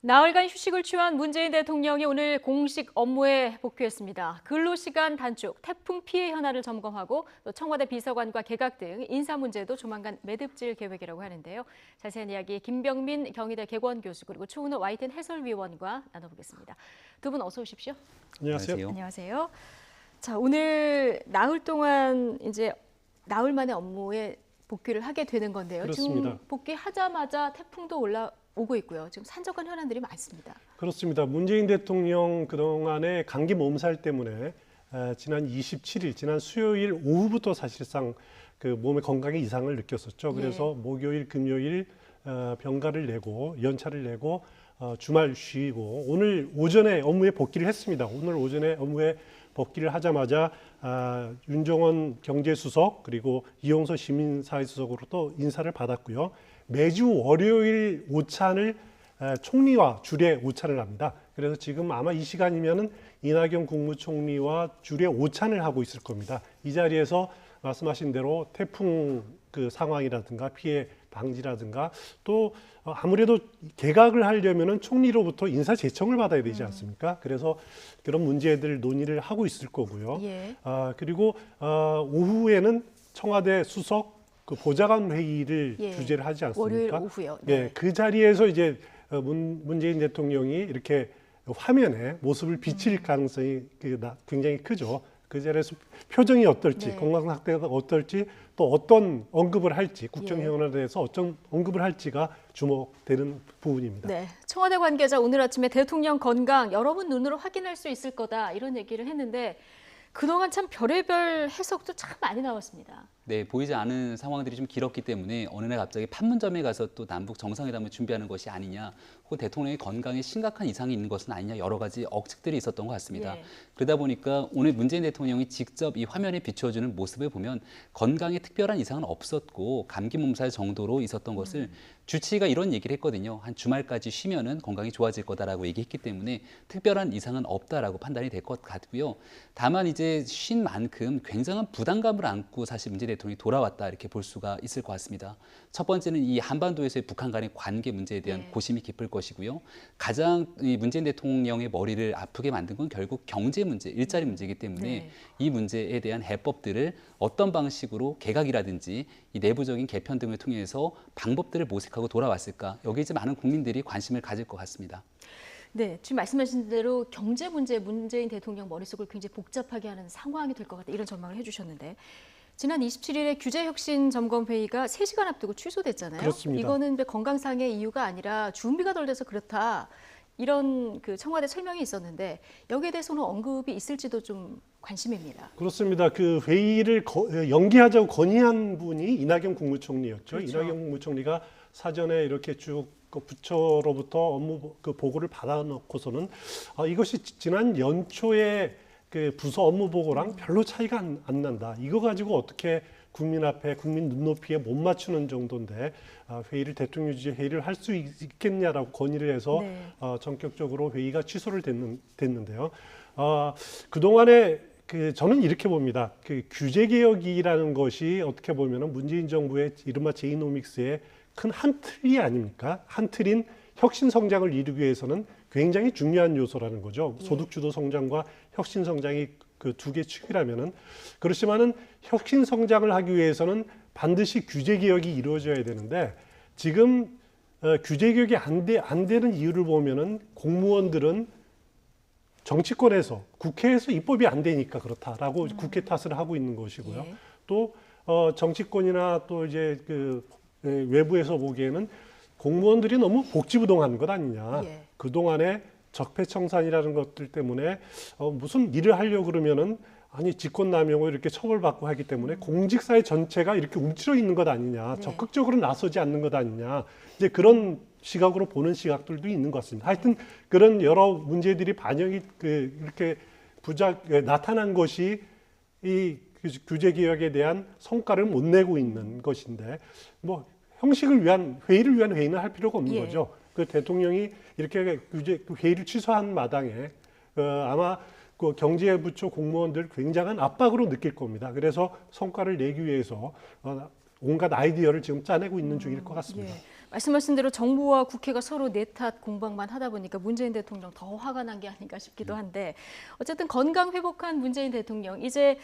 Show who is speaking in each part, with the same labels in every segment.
Speaker 1: 나흘간 휴식을 취한 문재인 대통령이 오늘 공식 업무에 복귀했습니다. 근로시간 단축, 태풍 피해 현안을 점검하고 또 청와대 비서관과 개각 등 인사 문제도 조만간 매듭질 계획이라고 하는데요. 자세한 이야기 김병민 경희대 개원 교수 그리고 추은호 YTN 해설위원과 나눠보겠습니다. 두 분 어서 오십시오.
Speaker 2: 안녕하세요.
Speaker 1: 안녕하세요. 자, 오늘 나흘 동안 이제 나흘 만에 업무에 복귀를 하게 되는 건데요.
Speaker 2: 그렇습니다.
Speaker 1: 지금 복귀하자마자 태풍도 올라오고 있고요. 지금 산적한 현안들이 많습니다.
Speaker 2: 그렇습니다. 문재인 대통령 그동안의 감기 몸살 때문에 지난 27일, 지난 수요일 오후부터 사실상 그 몸의 건강에 이상을 느꼈었죠. 그래서 목요일, 금요일 병가를 내고 연차를 내고 주말 쉬고 오늘 오전에 업무에 복귀를 했습니다. 오늘 오전에 업무에 복귀를 하자마자 윤정원 경제수석 그리고 이용서 시민사회수석으로 또 인사를 받았고요. 매주 월요일 오찬을 총리와 주례 오찬을 합니다. 그래서 지금 아마 이 시간이면은 이낙연 국무총리와 주례 오찬을 하고 있을 겁니다. 이 자리에서 말씀하신 대로 태풍 그 상황이라든가 피해 방지라든가 또 아무래도 개각을 하려면은 총리로부터 인사 제청을 받아야 되지 않습니까? 그래서 그런 문제들 논의를 하고 있을 거고요. 그리고 오후에는 청와대 수석 그 보좌관 회의를 주재를 하지 않습니까?
Speaker 1: 월요일 오후요.
Speaker 2: 네. 그 자리에서 이제 문재인 대통령이 이렇게 화면에 모습을 비칠 가능성이 굉장히 크죠. 그 자리에서 표정이 어떨지, 건강 상태가 어떨지, 또 어떤 언급을 할지, 국정 현안에 대해서 어떤 언급을 할지가 주목되는 부분입니다.
Speaker 1: 네, 청와대 관계자 오늘 아침에 대통령 건강 여러분 눈으로 확인할 수 있을 거다 이런 얘기를 했는데 그동안 참 별의별 해석도 참 많이 나왔습니다.
Speaker 3: 네, 보이지 않은 상황들이 좀 길었기 때문에 어느 날 갑자기 판문점에 가서 또 남북 정상회담을 준비하는 것이 아니냐, 혹은 대통령의 건강에 심각한 이상이 있는 것은 아니냐 여러 가지 억측들이 있었던 것 같습니다. 그러다 보니까 오늘 문재인 대통령이 직접 이 화면에 비춰주는 모습을 보면 건강에 특별한 이상은 없었고 감기 몸살 정도로 있었던 것을 주치의가 이런 얘기를 했거든요. 한 주말까지 쉬면은 건강이 좋아질 거다라고 얘기했기 때문에 특별한 이상은 없다라고 판단이 될 것 같고요. 다만 이제 쉰 만큼 굉장한 부담감을 안고 사실 문재인 대통령이 돌아왔다 이렇게 볼 수가 있을 것 같습니다. 첫 번째는 이 한반도에서의 북한 간의 관계 문제에 대한 고심이 깊을 것이고요. 가장 이 문재인 대통령의 머리를 아프게 만든 건 결국 경제 문제, 일자리 문제이기 때문에 이 문제에 대한 해법들을 어떤 방식으로 개각이라든지 이 내부적인 개편 등을 통해서 방법들을 모색하고 돌아왔을까, 여기에 이제 많은 국민들이 관심을 가질 것 같습니다.
Speaker 1: 네, 지금 말씀하신 대로 경제 문제, 문재인 대통령 머릿속을 굉장히 복잡하게 하는 상황이 될 것 같다 이런 전망을 해주셨는데 지난 27일에 규제혁신점검회의가 3시간 앞두고 취소됐잖아요.
Speaker 2: 그렇습니다.
Speaker 1: 이거는 건강상의 이유가 아니라 준비가 덜 돼서 그렇다. 이런 그 청와대 설명이 있었는데 여기에 대해서는 언급이 있을지도 좀 관심입니다.
Speaker 2: 그렇습니다. 그 회의를 연기하자고 건의한 분이 이낙연 국무총리였죠.
Speaker 1: 그렇죠.
Speaker 2: 이낙연 국무총리가 사전에 이렇게 쭉 부처로부터 업무 그 보고를 받아놓고서는 이것이 지난 연초에 그 부서 업무 보고랑 별로 차이가 안 난다. 이거 가지고 어떻게 국민 앞에 국민 눈높이에 못 맞추는 정도인데 회의를 대통령 주재 회의를 할 수 있겠냐라고 건의를 해서 전격적으로 회의가 취소를 됐는데요. 그 동안에 저는 이렇게 봅니다. 그 규제 개혁이라는 것이 어떻게 보면은 문재인 정부의 이른바 제이노믹스의 큰 한 틀이 아닙니까? 한 틀인 혁신 성장을 이루기 위해서는 굉장히 중요한 요소라는 거죠. 소득 주도 성장과 혁신 성장이 그 두 개 축이라면은 그렇지만은 혁신 성장을 하기 위해서는 반드시 규제 개혁이 이루어져야 되는데 지금 규제 개혁이 안 되는 이유를 보면은 공무원들은 정치권에서 국회에서 입법이 안 되니까 그렇다라고 국회 탓을 하고 있는 것이고요. 또 정치권이나 또 이제 그 외부에서 보기에는 공무원들이 너무 복지부동한 것 아니냐. 그동안에 적폐청산이라는 것들 때문에 무슨 일을 하려고 그러면은 아니 직권남용을 이렇게 처벌받고 하기 때문에 공직사회 전체가 이렇게 움츠러 있는 것 아니냐. 적극적으로 나서지 않는 것 아니냐. 이제 그런 시각으로 보는 시각들도 있는 것 같습니다. 하여튼 그런 여러 문제들이 반영이 이렇게 나타난 것이 이 규제 개혁에 대한 성과를 못 내고 있는 것인데 뭐 형식을 위한 회의는 할 필요가 없는 거죠. 그 대통령이 이렇게 회의를 취소한 마당에 아마 그 경제부처 공무원들 굉장한 압박으로 느낄 겁니다. 그래서 성과를 내기 위해서 온갖 아이디어를 지금 짜내고 있는 중일 것 같습니다.
Speaker 1: 말씀하신 대로 정부와 국회가 서로 내탓 공방만 하다 보니까 문재인 대통령 더 화가 난 게 아닌가 싶기도 한데 어쨌든 건강 회복한 문재인 대통령 이제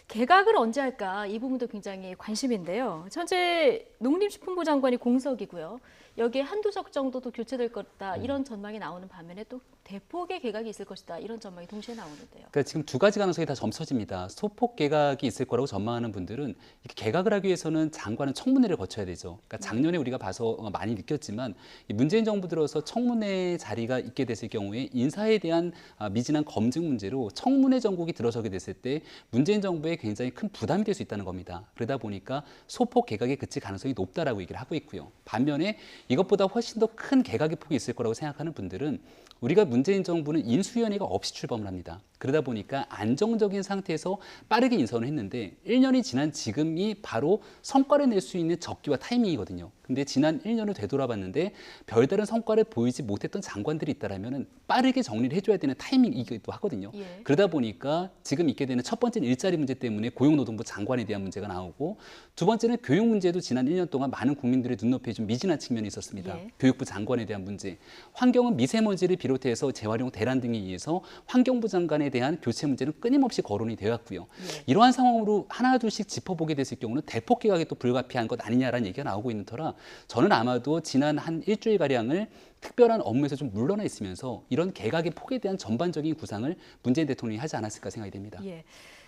Speaker 1: 개각을 언제 할까 이 부분도 굉장히 관심인데요. 현재 농림식품부 장관이 공석이고요. 여기에 한두 석 정도도 교체될 거다 이런 전망이 나오는 반면에 또 대폭의 개각이 있을 것이다 이런 전망이 동시에 나오는데요.
Speaker 3: 그러니까 지금 두 가지 가능성이 다 점쳐집니다. 소폭 개각이 있을 거라고 전망하는 분들은 이렇게 개각을 하기 위해서는 장관은 청문회를 거쳐야 되죠. 그러니까 작년에 우리가 봐서 많이 느꼈지만 이 문재인 정부 들어서 청문회 자리가 있게 됐을 경우에 인사에 대한 미진한 검증 문제로 청문회 전국이 들어서게 됐을 때 문재인 정부에 굉장히 큰 부담이 될 수 있다는 겁니다. 그러다 보니까 소폭 개각에 그칠 가능성이 높다라고 얘기를 하고 있고요. 반면에 이것보다 훨씬 더 큰 개각의 폭이 있을 거라고 생각하는 분들은 우리가 문재인 정부는 인수위원회가 없이 출범을 합니다. 그러다 보니까 안정적인 상태에서 빠르게 인선을 했는데 1년이 지난 지금이 바로 성과를 낼 수 있는 적기와 타이밍이거든요. 근데 지난 1년을 되돌아봤는데 별다른 성과를 보이지 못했던 장관들이 있다라면 빠르게 정리를 해줘야 되는 타이밍이기도 하거든요.
Speaker 1: 예.
Speaker 3: 그러다 보니까 지금 있게 되는 첫 번째는 일자리 문제 때문에 고용노동부 장관에 대한 문제가 나오고 두 번째는 교육 문제도 지난 1년 동안 많은 국민들의 눈높이에 좀 미진한 측면이 있었습니다.
Speaker 1: 예.
Speaker 3: 교육부 장관에 대한 문제, 환경은 미세먼지를 비롯해서 재활용 대란 등에 의해서 환경부 장관에 대한 교체 문제는 끊임없이 거론이 되었고요.
Speaker 1: 예.
Speaker 3: 이러한 상황으로 하나 둘씩 짚어보게 됐을 경우는 대폭 개각이 또 불가피한 것 아니냐라는 얘기가 나오고 있는 터라 저는 아마도 지난 한 일주일가량을 특별한 업무에서 좀 물러나 있으면서 이런 개각의 폭에 대한 전반적인 구상을 문재인 대통령이 하지 않았을까 생각이 됩니다.
Speaker 1: 예.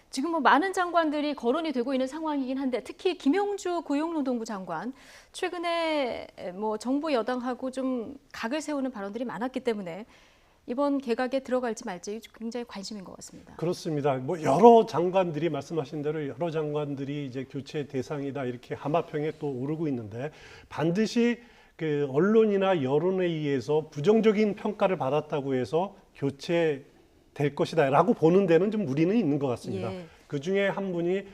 Speaker 1: 지금 뭐 많은 장관들이 거론이 되고 있는 상황이긴 한데 특히 김용주 고용노동부 장관 최근에 뭐 정부 여당하고 좀 각을 세우는 발언들이 많았기 때문에 이번 개각에 들어갈지 말지 굉장히 관심인 것 같습니다.
Speaker 2: 그렇습니다. 뭐 여러 장관들이 말씀하신 대로 여러 장관들이 이제 교체 대상이다 이렇게 하마평에 또 오르고 있는데 반드시 그 언론이나 여론에 의해서 부정적인 평가를 받았다고 해서 교체될 것이다라고 보는 데는 좀 무리는 있는 것 같습니다.
Speaker 1: 예.
Speaker 2: 그 중에 한 분이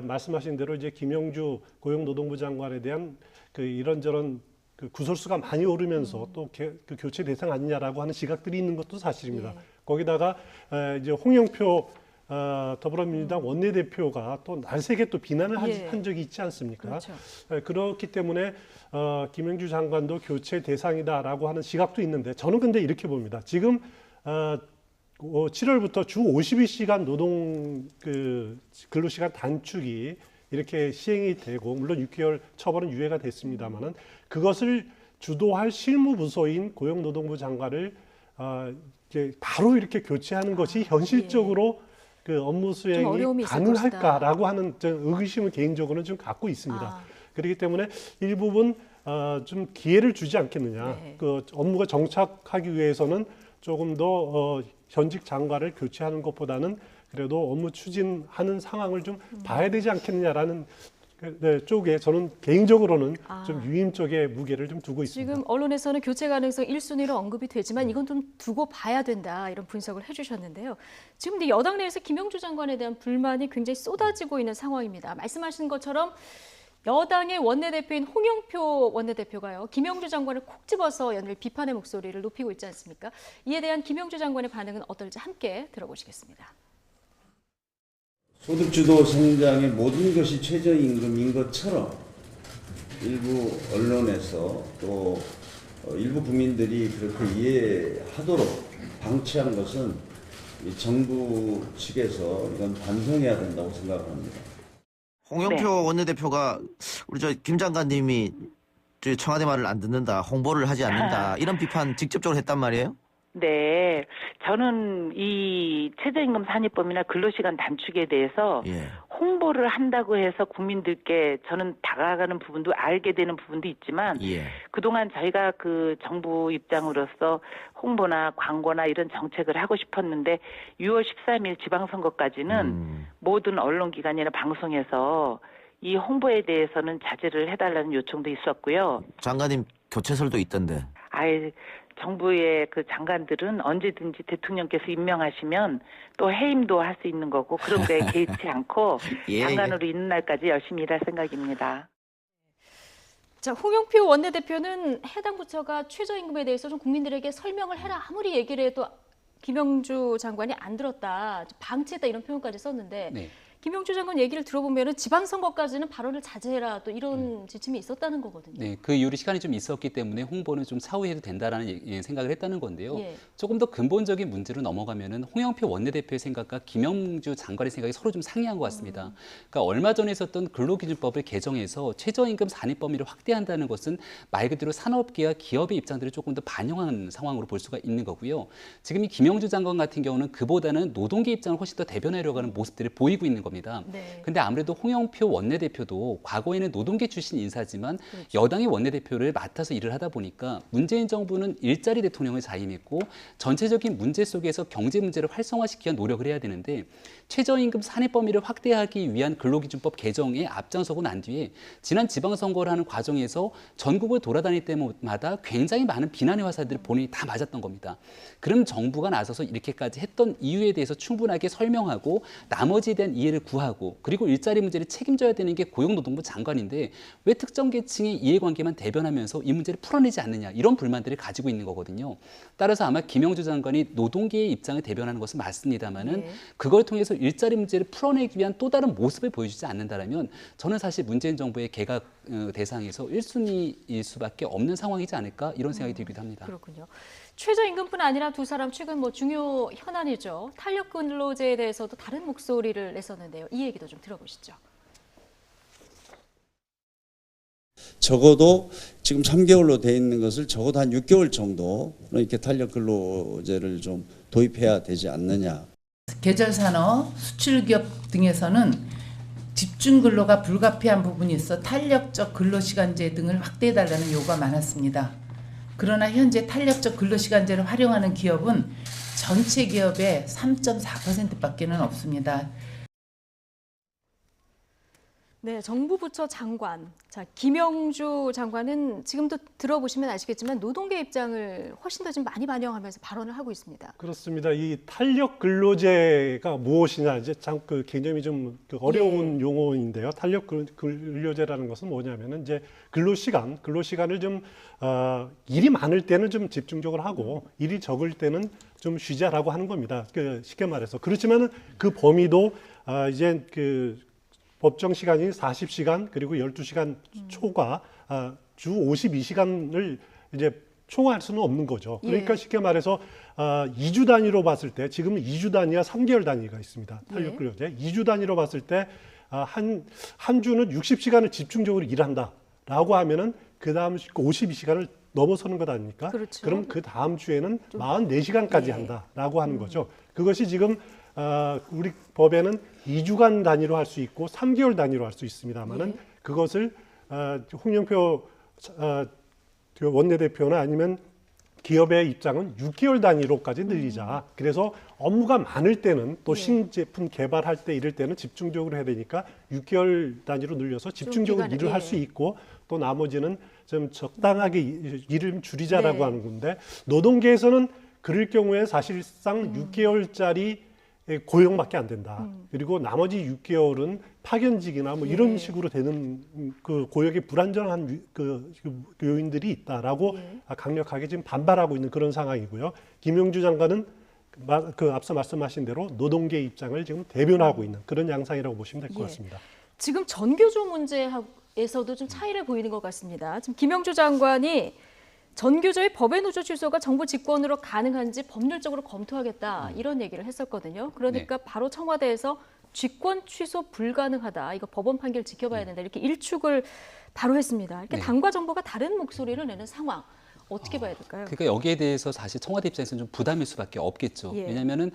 Speaker 2: 말씀하신 대로 이제 김용주 고용노동부 장관에 대한 그 이런저런 그 구설수가 많이 오르면서 또 그 교체 대상 아니냐라고 하는 시각들이 있는 것도 사실입니다.
Speaker 1: 예.
Speaker 2: 거기다가 이제 홍영표 더불어민주당 원내대표가 또 날새게 또 비난을
Speaker 1: 예.
Speaker 2: 한 적이 있지 않습니까?
Speaker 1: 그렇죠.
Speaker 2: 그렇기 때문에 김영주 장관도 교체 대상이다라고 하는 시각도 있는데 저는 근데 이렇게 봅니다. 지금 7월부터 주 52시간 노동 근로시간 단축이 이렇게 시행이 되고 물론 6개월 처벌은 유예가 됐습니다만은 그것을 주도할 실무부서인 고용노동부 장관을 이제 바로 이렇게 교체하는 것이 현실적으로 그 업무 수행이
Speaker 1: 어려움이 있을
Speaker 2: 가능할까라고 하는 의구심을 개인적으로는 좀 갖고 있습니다. 그렇기 때문에 일부분 좀 기회를 주지 않겠느냐.
Speaker 1: 네.
Speaker 2: 그 업무가 정착하기 위해서는 조금 더 현직 장관을 교체하는 것보다는 그래도 업무 추진하는 상황을 좀 봐야 되지 않겠느냐라는 쪽에 저는 개인적으로는 좀 유임 쪽에 무게를 좀 두고 있습니다.
Speaker 1: 지금 언론에서는 교체 가능성 1순위로 언급이 되지만 이건 좀 두고 봐야 된다 이런 분석을 해주셨는데요. 지금 근데 여당 내에서 김용주 장관에 대한 불만이 굉장히 쏟아지고 있는 상황입니다. 말씀하신 것처럼 여당의 원내대표인 홍영표 원내대표가요. 김용주 장관을 콕 집어서 연일 비판의 목소리를 높이고 있지 않습니까? 이에 대한 김용주 장관의 반응은 어떨지 함께 들어보시겠습니다.
Speaker 4: 소득주도 성장의 모든 것이 최저임금인 것처럼 일부 언론에서 또 일부 국민들이 그렇게 이해하도록 방치한 것은 이 정부 측에서 이건 반성해야 된다고 생각합니다.
Speaker 5: 홍영표 원내대표가 우리 김 장관님이 청와대 말을 안 듣는다, 홍보를 하지 않는다 이런 비판 직접적으로 했단 말이에요?
Speaker 6: 네, 저는 이 최저임금 산입범이나 근로시간 단축에 대해서 홍보를 한다고 해서 국민들께 저는 다가가는 부분도 알게 되는 부분도 있지만 그동안 저희가 그 정부 입장으로서 홍보나 광고나 이런 정책을 하고 싶었는데 6월 13일 지방선거까지는 모든 언론기관이나 방송에서 이 홍보에 대해서는 자제를 해달라는 요청도 있었고요.
Speaker 5: 장관님 교체설도 있던데.
Speaker 6: 정부의 그 장관들은 언제든지 대통령께서 임명하시면 또 해임도 할 수 있는 거고 그런 거에 개의치 않고 장관으로 있는 날까지 열심히 일할 생각입니다.
Speaker 1: 자, 홍영표 원내대표는 해당 부처가 최저임금에 대해서 좀 국민들에게 설명을 해라. 아무리 얘기를 해도 김영주 장관이 안 들었다, 방치했다 이런 표현까지 썼는데 김영주 장관 얘기를 들어보면 지방선거까지는 발언을 자제해라 또 이런 지침이 있었다는 거거든요.
Speaker 3: 네, 그 이후로 시간이 좀 있었기 때문에 홍보는 좀 차후에 해도 된다라는 생각을 했다는 건데요.
Speaker 1: 예.
Speaker 3: 조금 더 근본적인 문제로 넘어가면은 홍영표 원내대표의 생각과 김영주 장관의 생각이 서로 좀 상이한 것 같습니다. 그러니까 얼마 전에 있었던 근로기준법을 개정해서 최저임금 산입 범위를 확대한다는 것은 말 그대로 산업계와 기업의 입장들을 조금 더 반영한 상황으로 볼 수가 있는 거고요. 지금 이 김영주 장관 같은 경우는 그보다는 노동계 입장을 훨씬 더 대변하려고 하는 모습들을 보이고 있는 겁니다.
Speaker 1: 네.
Speaker 3: 근데 아무래도 홍영표 원내대표도 과거에는 노동계 출신 인사지만 여당의 원내대표를 맡아서 일을 하다 보니까 문재인 정부는 일자리 대통령을 자임했고 전체적인 문제 속에서 경제 문제를 활성화시키는 노력을 해야 되는데 최저임금 산입 범위를 확대하기 위한 근로기준법 개정에 앞장서고 난 뒤에 지난 지방선거를 하는 과정에서 전국을 돌아다닐 때마다 굉장히 많은 비난의 화살들을 본인이 다 맞았던 겁니다. 그럼 정부가 나서서 이렇게까지 했던 이유에 대해서 충분하게 설명하고 나머지에 대한 이해를 구하고 그리고 일자리 문제를 책임져야 되는 게 고용노동부 장관인데 왜 특정 계층의 이해관계만 대변하면서 이 문제를 풀어내지 않느냐 이런 불만들을 가지고 있는 거거든요. 따라서 아마 김영주 장관이 노동계의 입장을 대변하는 것은 맞습니다만은 그걸 통해서 일자리 문제를 풀어내기 위한 또 다른 모습을 보여주지 않는다라면 저는 사실 문재인 정부의 개각 대상에서 1순위일 수밖에 없는 상황이지 않을까 이런 생각이 들기도 합니다.
Speaker 1: 그렇군요. 최저임금뿐 아니라 두 사람 최근 중요 현안이죠. 탄력 근로제에 대해서도 다른 목소리를 냈었는데요. 이 얘기도 좀 들어보시죠.
Speaker 7: 적어도 지금 3개월로 돼 있는 것을 적어도 한 6개월 정도 이렇게 탄력 근로제를 좀 도입해야 되지 않느냐.
Speaker 8: 계절산업, 수출기업 등에서는 집중 근로가 불가피한 부분이 있어 탄력적 근로시간제 등을 확대해달라는 요구가 많았습니다. 그러나 현재 탄력적 근로시간제를 활용하는 기업은 전체 기업의 3.4%밖에는 없습니다.
Speaker 1: 네, 정부 부처 장관. 자, 김영주 장관은 지금도 들어보시면 아시겠지만 노동계 입장을 훨씬 더 좀 많이 반영하면서 발언을 하고 있습니다.
Speaker 2: 그렇습니다. 이 탄력 근로제가 무엇이냐 이제 참 굉장히 좀 어려운 용어인데요. 탄력 근로제라는 것은 뭐냐면은 이제 근로시간을 좀 일이 많을 때는 좀 집중적으로 하고 일이 적을 때는 좀 쉬자라고 하는 겁니다. 쉽게 말해서 그렇지만은 그 범위도 이제 법정 시간이 40시간 그리고 12시간 초과 주 52시간을 이제 초과할 수는 없는 거죠. 그러니까 쉽게 말해서 2주 단위로 봤을 때 지금은 2주 단위와 3개월 단위가 있습니다. 탄력 근로제. 2주 단위로 봤을 때 한 주는 60시간을 집중적으로 일한다라고 하면은 그 다음 52시간을 넘어서는 것 아닙니까?
Speaker 1: 그렇죠.
Speaker 2: 그럼 그 다음 주에는 44시간까지 한다라고 하는 거죠. 그것이 지금 우리 법에는 2주간 단위로 할 수 있고 3개월 단위로 할 수 있습니다만은 그것을 홍영표 원내대표나 아니면 기업의 입장은 6개월 단위로까지 늘리자. 그래서 업무가 많을 때는 또 신제품 개발할 때 이럴 때는 집중적으로 해야 되니까 6개월 단위로 늘려서 집중적으로 일을 할 수 있고 또 나머지는 좀 적당하게 일을 줄이자라고 하는 건데 노동계에서는 그럴 경우에 사실상 6개월짜리 고용밖에 안 된다. 그리고 나머지 6개월은 파견직이나 뭐 이런 식으로 되는 그 고용의 불안정한 그 요인들이 있다라고 강력하게 지금 반발하고 있는 그런 상황이고요. 김영주 장관은 앞서 말씀하신 대로 노동계 입장을 지금 대변하고 있는 그런 양상이라고 보시면 될 것 같습니다.
Speaker 1: 지금 전교조 문제에서도 좀 차이를 보이는 것 같습니다. 지금 김영주 장관이 전교조의 법외 노조 취소가 정부 직권으로 가능한지 법률적으로 검토하겠다 이런 얘기를 했었거든요. 그러니까 바로 청와대에서 직권 취소 불가능하다. 이거 법원 판결 지켜봐야 된다. 이렇게 일축을 바로 했습니다. 이렇게 당과 정부가 다른 목소리를 내는 상황. 어떻게 봐야 될까요?
Speaker 3: 그러니까 여기에 대해서 사실 청와대 입장에서는 좀 부담일 수밖에 없겠죠. 왜냐하면은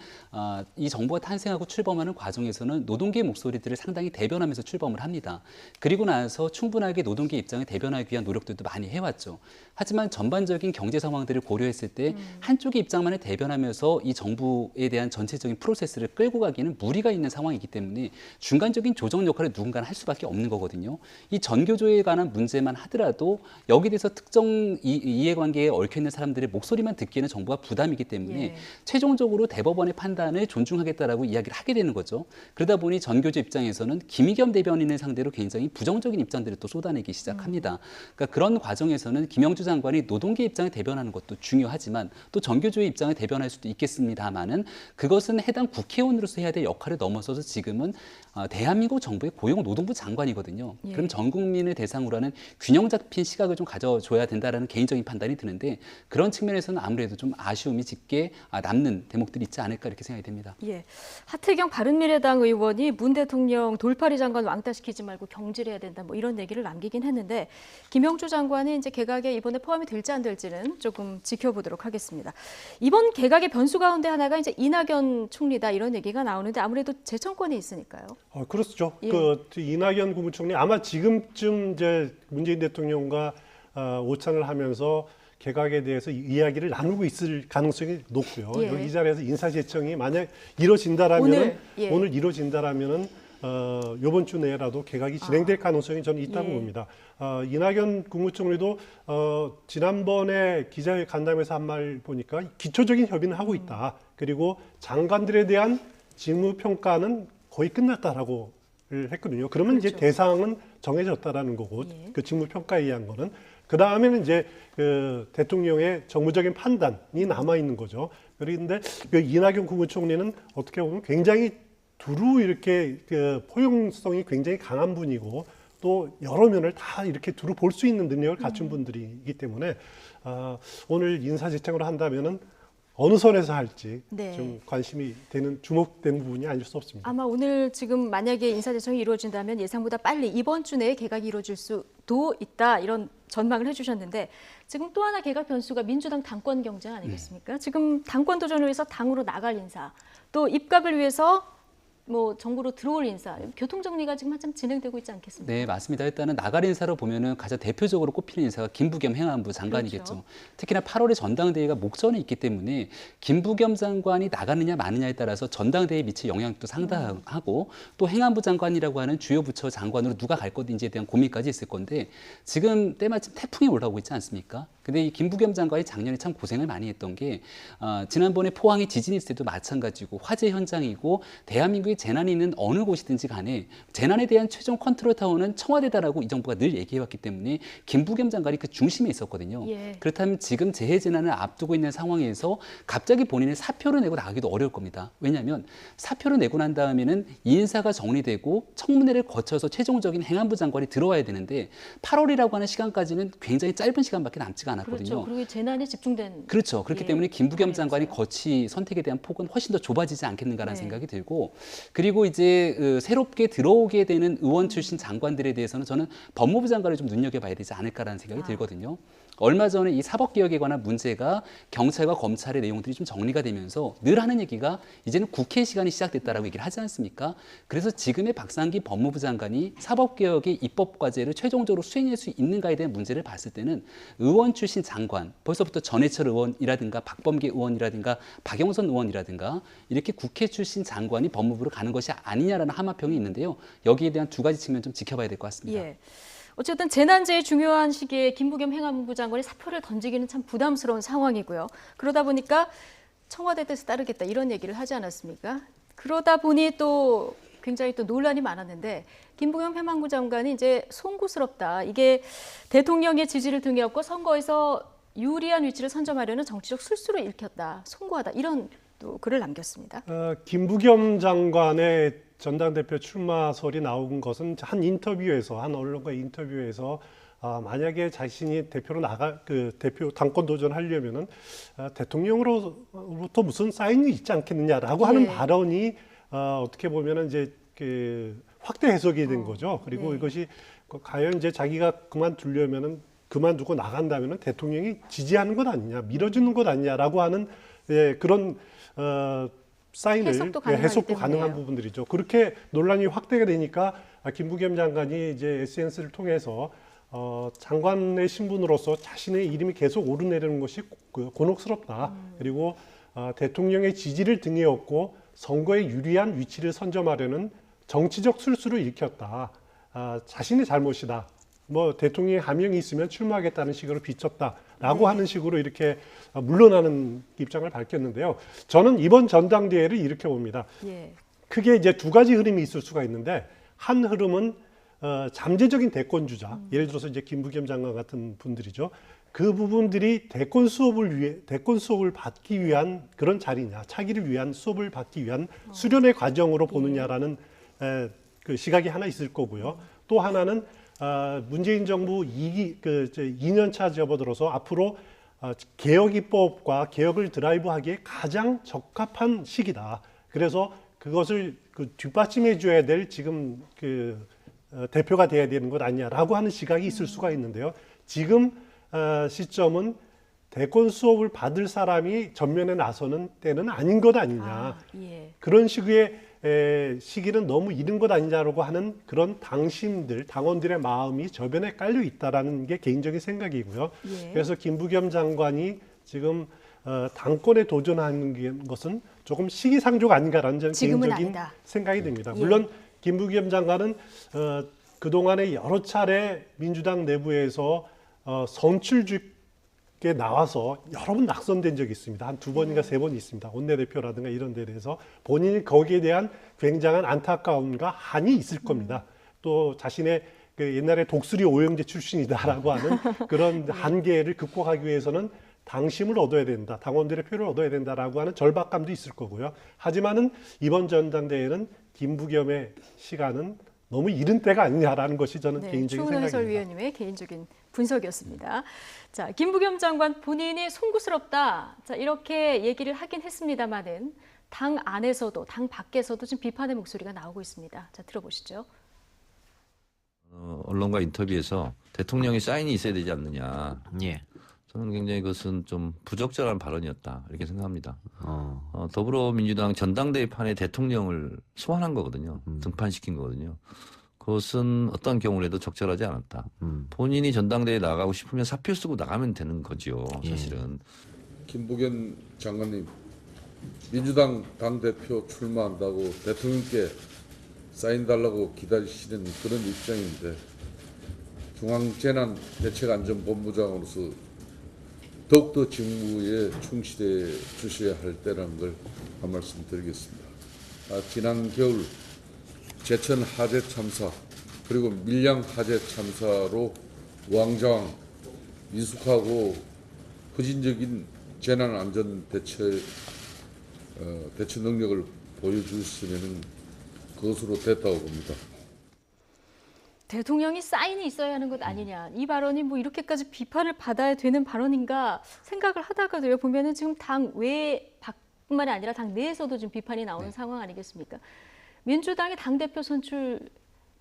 Speaker 3: 이 정부가 탄생하고 출범하는 과정에서는 노동계의 목소리들을 상당히 대변하면서 출범을 합니다. 그리고 나서 충분하게 노동계 입장을 대변하기 위한 노력들도 많이 해왔죠. 하지만 전반적인 경제 상황들을 고려했을 때 한쪽의 입장만을 대변하면서 이 정부에 대한 전체적인 프로세스를 끌고 가기에는 무리가 있는 상황이기 때문에 중간적인 조정 역할을 누군가는 할 수밖에 없는 거거든요. 이 전교조에 관한 문제만 하더라도 여기에 대해서 특정 이해관 이해관계에 얽혀 있는 사람들의 목소리만 듣기에는 정부가 부담이기 때문에
Speaker 1: 예.
Speaker 3: 최종적으로 대법원의 판단을 존중하겠다라고 이야기를 하게 되는 거죠. 그러다 보니 전교조 입장에서는 김의겸 대변인을 상대로 굉장히 부정적인 입장들을 또 쏟아내기 시작합니다. 그러니까 그런 과정에서는 김영주 장관이 노동계 입장을 대변하는 것도 중요하지만 또 전교조의 입장을 대변할 수도 있겠습니다만은 그것은 해당 국회의원으로서 해야 될 역할을 넘어서서 지금은 대한민국 정부의 고용노동부 장관이거든요.
Speaker 1: 예.
Speaker 3: 그럼 전 국민을 대상으로 하는 균형 잡힌 시각을 좀 가져줘야 된다라는 개인적인 판단이 드는데 그런 측면에서는 아무래도 좀 아쉬움이 짙게 남는 대목들이 있지 않을까 이렇게 생각이 됩니다.
Speaker 1: 예. 하태경 바른미래당 의원이 문 대통령 돌팔이 장관 왕따시키지 말고 경질해야 된다 뭐 이런 얘기를 남기긴 했는데 김영주 장관이 이제 개각에 이번에 포함이 될지 안 될지는 조금 지켜보도록 하겠습니다. 이번 개각의 변수 가운데 하나가 이제 이낙연 총리다 이런 얘기가 나오는데 아무래도 재청권이 있으니까요.
Speaker 2: 그렇죠.
Speaker 1: 예.
Speaker 2: 그 이낙연 국무총리 아마 지금쯤 이제 문재인 대통령과 오찬을 하면서 개각에 대해서 이야기를 나누고 있을 가능성이 높고요.
Speaker 1: 예.
Speaker 2: 이 자리에서 인사재청이 만약 이루어진다라면은
Speaker 1: 예.
Speaker 2: 오늘 이루어진다라면은 이번 주 내라도 개각이 진행될 가능성이 저는 있다고
Speaker 1: 예.
Speaker 2: 봅니다. 이낙연 국무총리도 지난번에 기자회 간담회에서 한 말 보니까 기초적인 협의는 하고 있다. 그리고 장관들에 대한 직무 평가는 거의 끝났다라고 했거든요. 그러면
Speaker 1: 그렇죠.
Speaker 2: 이제 대상은 정해졌다라는 거고
Speaker 1: 예.
Speaker 2: 그 직무 평가에 의한 거는 그 다음에는 이제 그 대통령의 정무적인 판단이 남아 있는 거죠. 그런데 그 이낙연 국무총리는 어떻게 보면 굉장히 두루 이렇게 그 포용성이 굉장히 강한 분이고 또 여러 면을 다 이렇게 두루 볼 수 있는 능력을 갖춘 분들이기 때문에 오늘 인사재청을 한다면은 어느 선에서 할지
Speaker 1: 네.
Speaker 2: 좀 관심이 되는 주목되는 부분이 아닐 수 없습니다.
Speaker 1: 아마 오늘 지금 만약에 인사재청이 이루어진다면 예상보다 빨리 이번 주 내에 개각이 이루어질 수도 있다 이런 전망을 해주셨는데 지금 또 하나 개각 변수가 민주당 당권 경쟁 아니겠습니까? 지금 당권 도전을 위해서 당으로 나갈 인사 또 입각을 위해서 뭐 정부로 들어올 인사, 교통 정리가 지금 한참 진행되고 있지 않겠습니까?
Speaker 3: 네, 맞습니다. 일단은 나갈 인사로 보면은 가장 대표적으로 꼽히는 인사가 김부겸 행안부 장관이겠죠.
Speaker 1: 그렇죠.
Speaker 3: 특히나 8월에 전당대회가 목전에 있기 때문에 김부겸 장관이 나가느냐 마느냐에 따라서 전당대회에 미칠 영향도 상당하고 또 행안부 장관이라고 하는 주요 부처 장관으로 누가 갈 것인지에 대한 고민까지 있을 건데 지금 때마침 태풍이 올라오고 있지 않습니까? 근데 이 김부겸 장관이 작년에 참 고생을 많이 했던 게 지난번에 포항에 지진이 있을 때도 마찬가지고 화재 현장이고 대한민국에 재난이 있는 어느 곳이든지 간에 재난에 대한 최종 컨트롤 타워는 청와대다라고 이 정부가 늘 얘기해왔기 때문에 김부겸 장관이 그 중심에 있었거든요.
Speaker 1: 예.
Speaker 3: 그렇다면 지금 재해 재난을 앞두고 있는 상황에서 갑자기 본인의 사표를 내고 나가기도 어려울 겁니다. 왜냐하면 사표를 내고 난 다음에는 이 인사가 정리되고 청문회를 거쳐서 최종적인 행안부 장관이 들어와야 되는데 8월이라고 하는 시간까지는 굉장히 짧은 시간밖에 남지가 않았거든요.
Speaker 1: 그렇죠. 그리고 재난에 집중된.
Speaker 3: 그렇죠. 그렇기
Speaker 1: 예,
Speaker 3: 때문에 김부겸 장관이
Speaker 1: 상황이었어요.
Speaker 3: 거치 선택에 대한 폭은 훨씬 더 좁아지지 않겠는가라는
Speaker 1: 네.
Speaker 3: 생각이 들고 그리고 이제 새롭게 들어오게 되는 의원 출신 장관들에 대해서는 저는 법무부 장관을 좀 눈여겨봐야 되지 않을까라는 생각이 들거든요. 얼마 전에 이 사법개혁에 관한 문제가 경찰과 검찰의 내용들이 좀 정리가 되면서 늘 하는 얘기가 이제는 국회 시간이 시작됐다라고 얘기를 하지 않습니까? 그래서 지금의 박상기 법무부 장관이 사법개혁의 입법과제를 최종적으로 수행할 수 있는가에 대한 문제를 봤을 때는 의원 출신 장관, 벌써부터 전해철 의원이라든가 박범계 의원이라든가 박영선 의원이라든가 이렇게 국회 출신 장관이 법무부로 가는 것이 아니냐라는 하마평이 있는데요. 여기에 대한 두 가지 측면 좀 지켜봐야 될 것 같습니다.
Speaker 1: 예. 어쨌든 재난제의 중요한 시기에 김부겸 행안부 장관이 사표를 던지기는 참 부담스러운 상황이고요. 그러다 보니까 청와대 뜻에 따르겠다 이런 얘기를 하지 않았습니까? 그러다 보니 또 굉장히 또 논란이 많았는데 김부겸 행안부 장관이 이제 송구스럽다. 이게 대통령의 지지를 등에 업고 선거에서 유리한 위치를 선점하려는 정치적 술수를 일으켰다. 송구하다. 이런 또 글을 남겼습니다.
Speaker 2: 김부겸 장관의 전당대표 출마설이 나온 것은 한 인터뷰에서 한 언론과의 인터뷰에서 만약에 자신이 대표로 대표 당권 도전하려면은 대통령으로부터 무슨 사인이 있지 않겠느냐라고 하는 발언이 어떻게 보면은 이제 그 확대 해석이 된 거죠. 그리고 이것이 과연 이제 자기가 그만두려면은 그만두고 나간다면은 대통령이 지지하는 것 아니냐, 밀어주는 것 아니냐라고 하는 그런 사인을 해석도 가능한 부분들이죠. 그렇게 논란이 확대가 되니까 김부겸 장관이 이제 SNS를 통해서 장관의 신분으로서 자신의 이름이 계속 오르내리는 것이 곤혹스럽다. 그리고 대통령의 지지를 등에 업고 선거에 유리한 위치를 선점하려는 정치적 술수를 일으켰다. 자신의 잘못이다. 뭐 대통령의 하명이 있으면 출마하겠다는 식으로 비쳤다. 라고 하는 식으로 이렇게 물러나는 입장을 밝혔는데요. 저는 이번 전당대회를 이렇게 봅니다. 크게 이제 두 가지 흐름이 있을 수가 있는데, 한 흐름은 잠재적인 대권 주자, 예를 들어서 이제 김부겸 장관 같은 분들이죠. 그 부분들이 대권 수업을 받기 위한 그런 자리냐, 차기를 위한 수업을 받기 위한 수련의 과정으로 보느냐라는 그 시각이 하나 있을 거고요. 또 하나는 문재인 정부 2년 차 접어들어서 앞으로 개혁 입법과 개혁을 드라이브하기에 가장 적합한 시기다. 그래서 그것을 뒷받침해 줘야 될 지금 대표가 돼야 되는 것 아니냐라고 하는 시각이 있을 수가 있는데요. 지금 시점은 대권 수업을 받을 사람이 전면에 나서는 때는 아닌 것 아니냐. 그런 식의 시기는 너무 이른 것 아니냐라고 하는 그런 당심들, 당원들의 마음이 저변에 깔려 있다라는 게 개인적인 생각이고요. 그래서 김부겸 장관이 지금 당권에 도전하는 것은 조금 시기상조가 아닌가라는 저는 개인적인
Speaker 1: 아니다.
Speaker 2: 생각이 듭니다. 물론 김부겸 장관은 그동안에 여러 차례 민주당 내부에서 선출직에 나와서 여러 번 낙선된 적이 있습니다. 한 2번인가 3번 있습니다. 원내대표라든가 이런 데 대해서 본인이 거기에 대한 굉장한 안타까움과 한이 있을 겁니다. 또 자신의 옛날에 독수리 오영재 출신이다라고 하는 그런 한계를 극복하기 위해서는 당심을 얻어야 된다, 당원들의 표를 얻어야 된다라고 하는 절박감도 있을 거고요. 하지만은 이번 전당대회는 김부겸의 시간은 너무 이른 때가 아니냐라는 것이 저는 개인적인 생각입니다.
Speaker 1: 최은호 해설위원님의 개인적인 분석이었습니다. 자, 김부겸 장관 본인이 송구스럽다. 자, 이렇게 얘기를 하긴 했습니다만은 당 안에서도 당 밖에서도 지금 비판의 목소리가 나오고 있습니다. 자, 들어보시죠.
Speaker 9: 언론과 인터뷰에서 대통령의 사인이 있어야 되지 않느냐. 저는 굉장히 그것은 좀 부적절한 발언이었다 이렇게 생각합니다. 더불어민주당 전당대회판에 대통령을 소환한 거거든요. 등판시킨 거거든요. 그것은 어떤 경우라도 적절하지 않았다. 본인이 전당대회에 나가고 싶으면 사표 쓰고 나가면 되는 거죠. 사실은.
Speaker 10: 김부겸 장관님, 민주당 당대표 출마한다고 대통령께 사인 달라고 기다리시는 그런 입장인데, 중앙재난대책안전본부장으로서 더욱더 직무에 충실해 주셔야 할 때라는 걸 한 말씀 드리겠습니다. 지난 겨울 제천 화재 참사 그리고 밀양 화재 참사로 우왕좌왕 미숙하고 후진적인 재난안전 대처 능력을 보여주시면 그것으로 됐다고 봅니다.
Speaker 1: 대통령이 사인이 있어야 하는 것 아니냐. 이 발언이 뭐 이렇게까지 비판을 받아야 되는 발언인가 생각을 하다가도요. 보면은 지금 당 외 밖뿐만이 아니라 당 내에서도 지금 비판이 나오는 상황 아니겠습니까? 민주당의 당대표 선출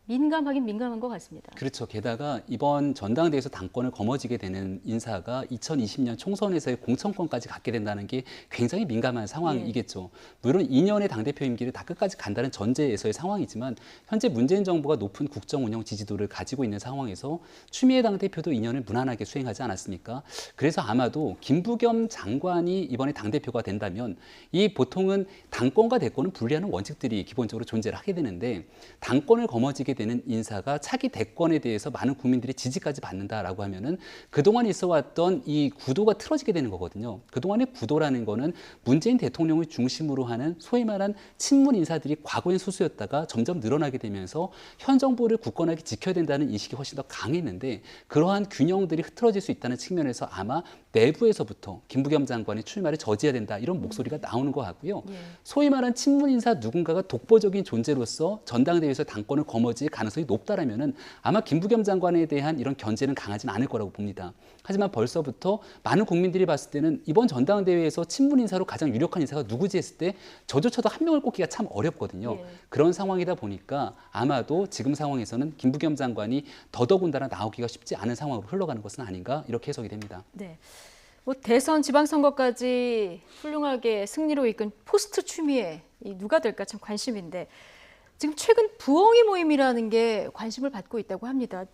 Speaker 1: 민감하긴 민감한 것 같습니다.
Speaker 3: 그렇죠. 게다가 이번 전당대회에서 당권을 거머쥐게 되는 인사가 2020년 총선에서의 공천권까지 갖게 된다는 게 굉장히 민감한 상황이겠죠. 물론 2년의 당대표 임기를 다 끝까지 간다는 전제에서의 상황이지만 현재 문재인 정부가 높은 국정 운영 지지도를 가지고 있는 상황에서 추미애 당대표도 2년을 무난하게 수행하지 않았습니까? 그래서 아마도 김부겸 장관이 이번에 당대표가 된다면 이 보통은 당권과 대권은 분리하는 원칙들이 기본적으로 존재를 하게 되는데 당권을 거머쥐게 되는 인사가 차기 대권에 대해서 많은 국민들의 지지까지 받는다라고 하면은 그동안 있어 왔던 이 구도가 틀어지게 되는 거거든요. 그동안의 구도라는 거는 문재인 대통령을 중심으로 하는 소위 말한 친문 인사들이 과거엔 소수였다가 점점 늘어나게 되면서 현 정부를 굳건하게 지켜야 된다는 인식이 훨씬 더 강했는데 그러한 균형들이 흐트러질 수 있다는 측면에서 아마 내부에서부터 김부겸 장관의 출마를 저지해야 된다 이런 목소리가 나오는 것 같고요. 소위 말한 친문 인사 누군가가 독보적인 존재로서 전당대회에서 당권을 거머쥘 가능성이 높다라면은 아마 김부겸 장관에 대한 이런 견제는 강하지는 않을 거라고 봅니다. 하지만 벌써부터 많은 국민들이 봤을 때는 이번 전당대회에서 친문 인사로 가장 유력한 인사가 누구지 했을 때 저조차도 한 명을 꼽기가 참 어렵거든요. 그런 상황이다 보니까 아마도 지금 상황에서는 김부겸 장관이 더더군다나 나오기가 쉽지 않은 상황으로 흘러가는 것은 아닌가 이렇게 해석이 됩니다.
Speaker 1: 네. 뭐 대선 지방선거까지 훌륭하게 승리로 이끈 포스트 추미애 누가 될까 참 관심인데 지금 최근 부엉이 모임이라는 게 관심을 받고 있다고 합니다.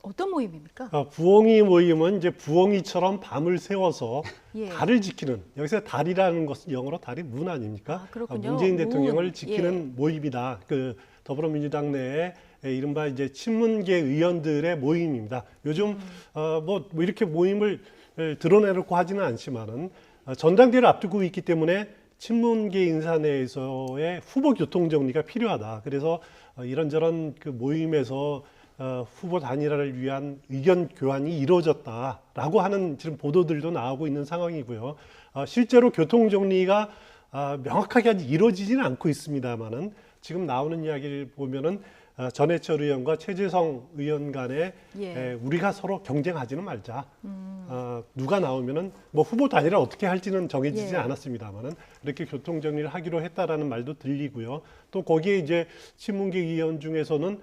Speaker 1: 어떤 모임입니까?
Speaker 2: 부엉이 모임은 이제 부엉이처럼 밤을 새워서 달을 지키는, 여기서 달이라는 것은 영어로 달이 문 아닙니까? 문재인 대통령을 지키는 모임이다. 그 더불어민주당 내에 이른바 이제 친문계 의원들의 모임입니다. 요즘 뭐 이렇게 모임을 드러내놓고 하지는 않지만은 전당대회를 앞두고 있기 때문에 친문계 인사 내에서의 후보 교통 정리가 필요하다. 그래서 이런저런 그 모임에서 후보 단일화를 위한 의견 교환이 이루어졌다라고 하는 지금 보도들도 나오고 있는 상황이고요. 실제로 교통 정리가 명확하게 아직 이루어지지는 않고 있습니다만은 지금 나오는 이야기를 보면은 전해철 의원과 최재성 의원 간에 우리가 서로 경쟁하지는 말자. 누가 나오면은 뭐 후보 단일화 어떻게 할지는 정해지지 않았습니다만은 이렇게 교통 정리를 하기로 했다라는 말도 들리고요. 또 거기에 이제 친문계 의원 중에서는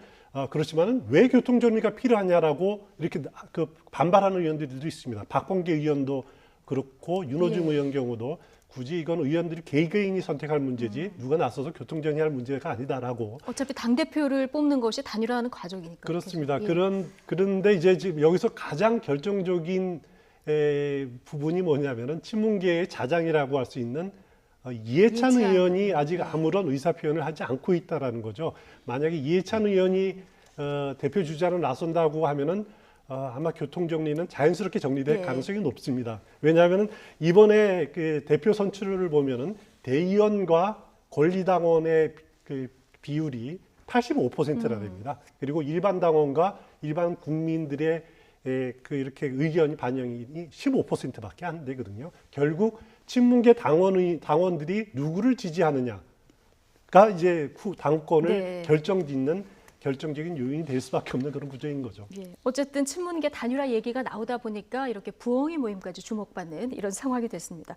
Speaker 2: 그렇지만은 왜 교통 정리가 필요하냐라고 이렇게 그 반발하는 의원들도 있습니다. 박범계 의원도 그렇고 윤호중 의원 경우도 굳이 이건 의원들이 개개인이 선택할 문제지 누가 나서서 교통 정리할 문제가 아니다라고.
Speaker 1: 어차피 당 대표를 뽑는 것이 단일화하는 과정이니까.
Speaker 2: 그렇습니다. 그런데 이제 지금 여기서 가장 결정적인 부분이 뭐냐면은 친문계의 자장이라고 할 수 있는 이해찬 의원이 아직 아무런 의사 표현을 하지 않고 있다라는 거죠. 만약에 이해찬 의원이 대표 주자로 나선다고 하면은 아마 교통 정리는 자연스럽게 정리될 가능성이 높습니다. 왜냐하면 이번에 그 대표 선출을 보면은 대의원과 권리당원의 그 비율이 85%나 됩니다. 그리고 일반 당원과 일반 국민들의 그 이렇게 의견이 반영이 15%밖에 안 되거든요. 결국 친문계 당원들이 누구를 지지하느냐가 이제 당권을 결정짓는 결정적인 요인이 될 수밖에 없는 그런 구조인 거죠.
Speaker 1: 어쨌든 친문계 단일화 얘기가 나오다 보니까 이렇게 부엉이 모임까지 주목받는 이런 상황이 됐습니다.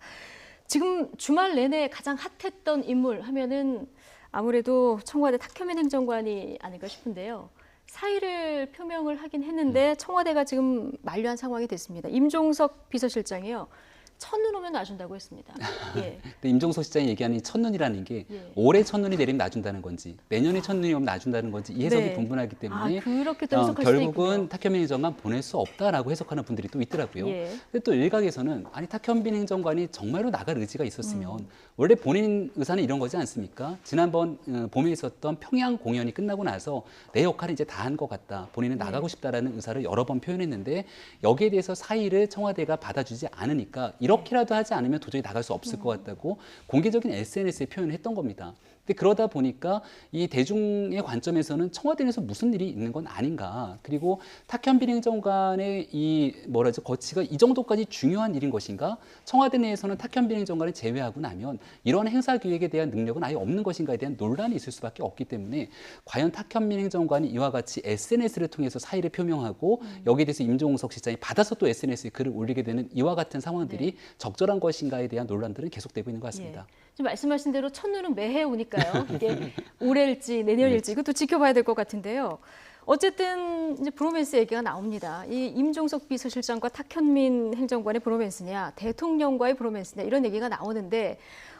Speaker 1: 지금 주말 내내 가장 핫했던 인물 하면은 아무래도 청와대 탁현민 행정관이 아닐까 싶은데요. 사의를 표명을 하긴 했는데 청와대가 지금 만류한 상황이 됐습니다. 임종석 비서실장이요. 첫눈 오면 놔준다고 했습니다.
Speaker 3: 근데 임종석 실장이 얘기하는 첫눈이라는 게 올해 첫눈이 내리면 놔준다는 건지 내년에 첫눈이 오면 놔준다는 건지 이 해석이 분분하기 때문에
Speaker 1: 그렇게 또 해석할
Speaker 3: 결국은 탁현민 행정관 보낼 수 없다라고 해석하는 분들이 또 있더라고요. 근데 또 일각에서는 아니 탁현민 행정관이 정말로 나갈 의지가 있었으면 원래 본인 의사는 이런 거지 않습니까? 지난번 봄에 있었던 평양 공연이 끝나고 나서 내 역할을 이제 다 한 것 같다. 본인은 나가고 싶다라는 의사를 여러 번 표현했는데 여기에 대해서 사의를 청와대가 받아주지 않으니까 이렇게라도 하지 않으면 도저히 나갈 수 없을 것 같다고 공개적인 SNS에 표현을 했던 겁니다. 근데 그러다 보니까 이 대중의 관점에서는 청와대 내에서 무슨 일이 있는 건 아닌가. 그리고 탁현민 행정관의 이 거치가 이 정도까지 중요한 일인 것인가. 청와대 내에서는 탁현민 행정관을 제외하고 나면 이런 행사 기획에 대한 능력은 아예 없는 것인가에 대한 논란이 있을 수밖에 없기 때문에 과연 탁현민 행정관이 이와 같이 SNS를 통해서 사의를 표명하고 여기에 대해서 임종석 실장이 받아서 또 SNS에 글을 올리게 되는 이와 같은 상황들이 적절한 것인가에 대한 논란들은 계속되고 있는 것 같습니다.
Speaker 1: 지금 말씀하신 대로 첫눈은 매해 오니까요. 이게 올해일지 내년일지 이것도 지켜봐야 될 것 같은데요. 어쨌든 이제 브로맨스 얘기가 나옵니다. 이 임종석 비서실장과 탁현민 행정관의 브로맨스냐, 대통령과의 브로맨스냐 이런 얘기가 나오는데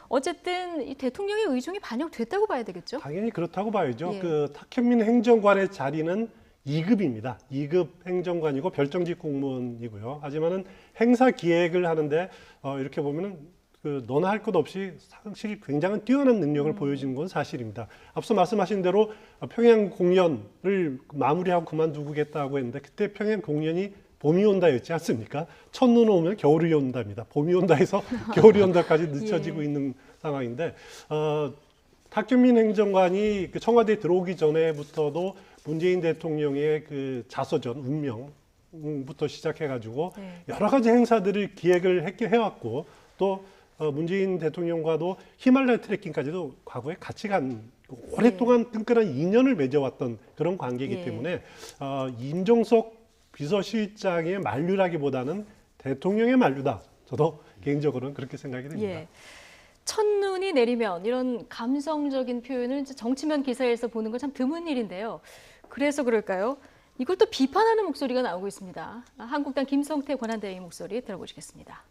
Speaker 1: 어쨌든 이 대통령의 의중이 반영됐다고 봐야 되겠죠?
Speaker 2: 당연히 그렇다고 봐야죠. 그 탁현민 행정관의 자리는 2급입니다. 2급 행정관이고 별정직 공무원이고요. 하지만은 행사 기획을 하는데 이렇게 보면은 그 너나 할 것 없이 사실 굉장히 뛰어난 능력을 보여준 건 사실입니다. 앞서 말씀하신 대로 평양 공연을 마무리하고 그만두겠다고 했는데 그때 평양 공연이 봄이 온다였지 않습니까? 첫눈 오면 겨울이 온답니다. 봄이 온다 해서 겨울이 온다까지 늦춰지고 있는 상황인데 탁현민 행정관이 그 청와대에 들어오기 전에부터도 문재인 대통령의 그 자서전 운명부터 시작해가지고 여러 가지 행사들을 기획을 해왔고 또 문재인 대통령과도 히말라야 트레킹까지도 과거에 같이 간 오랫동안 끈끈한 인연을 맺어왔던 그런 관계이기 때문에 임종석 비서실장의 만류라기보다는 대통령의 만류다. 저도 개인적으로는 그렇게 생각이 됩니다.
Speaker 1: 첫눈이 내리면 이런 감성적인 표현을 정치면 기사에서 보는 건 참 드문 일인데요. 그래서 그럴까요? 이걸 또 비판하는 목소리가 나오고 있습니다. 한국당 김성태 권한대행의 목소리 들어보시겠습니다.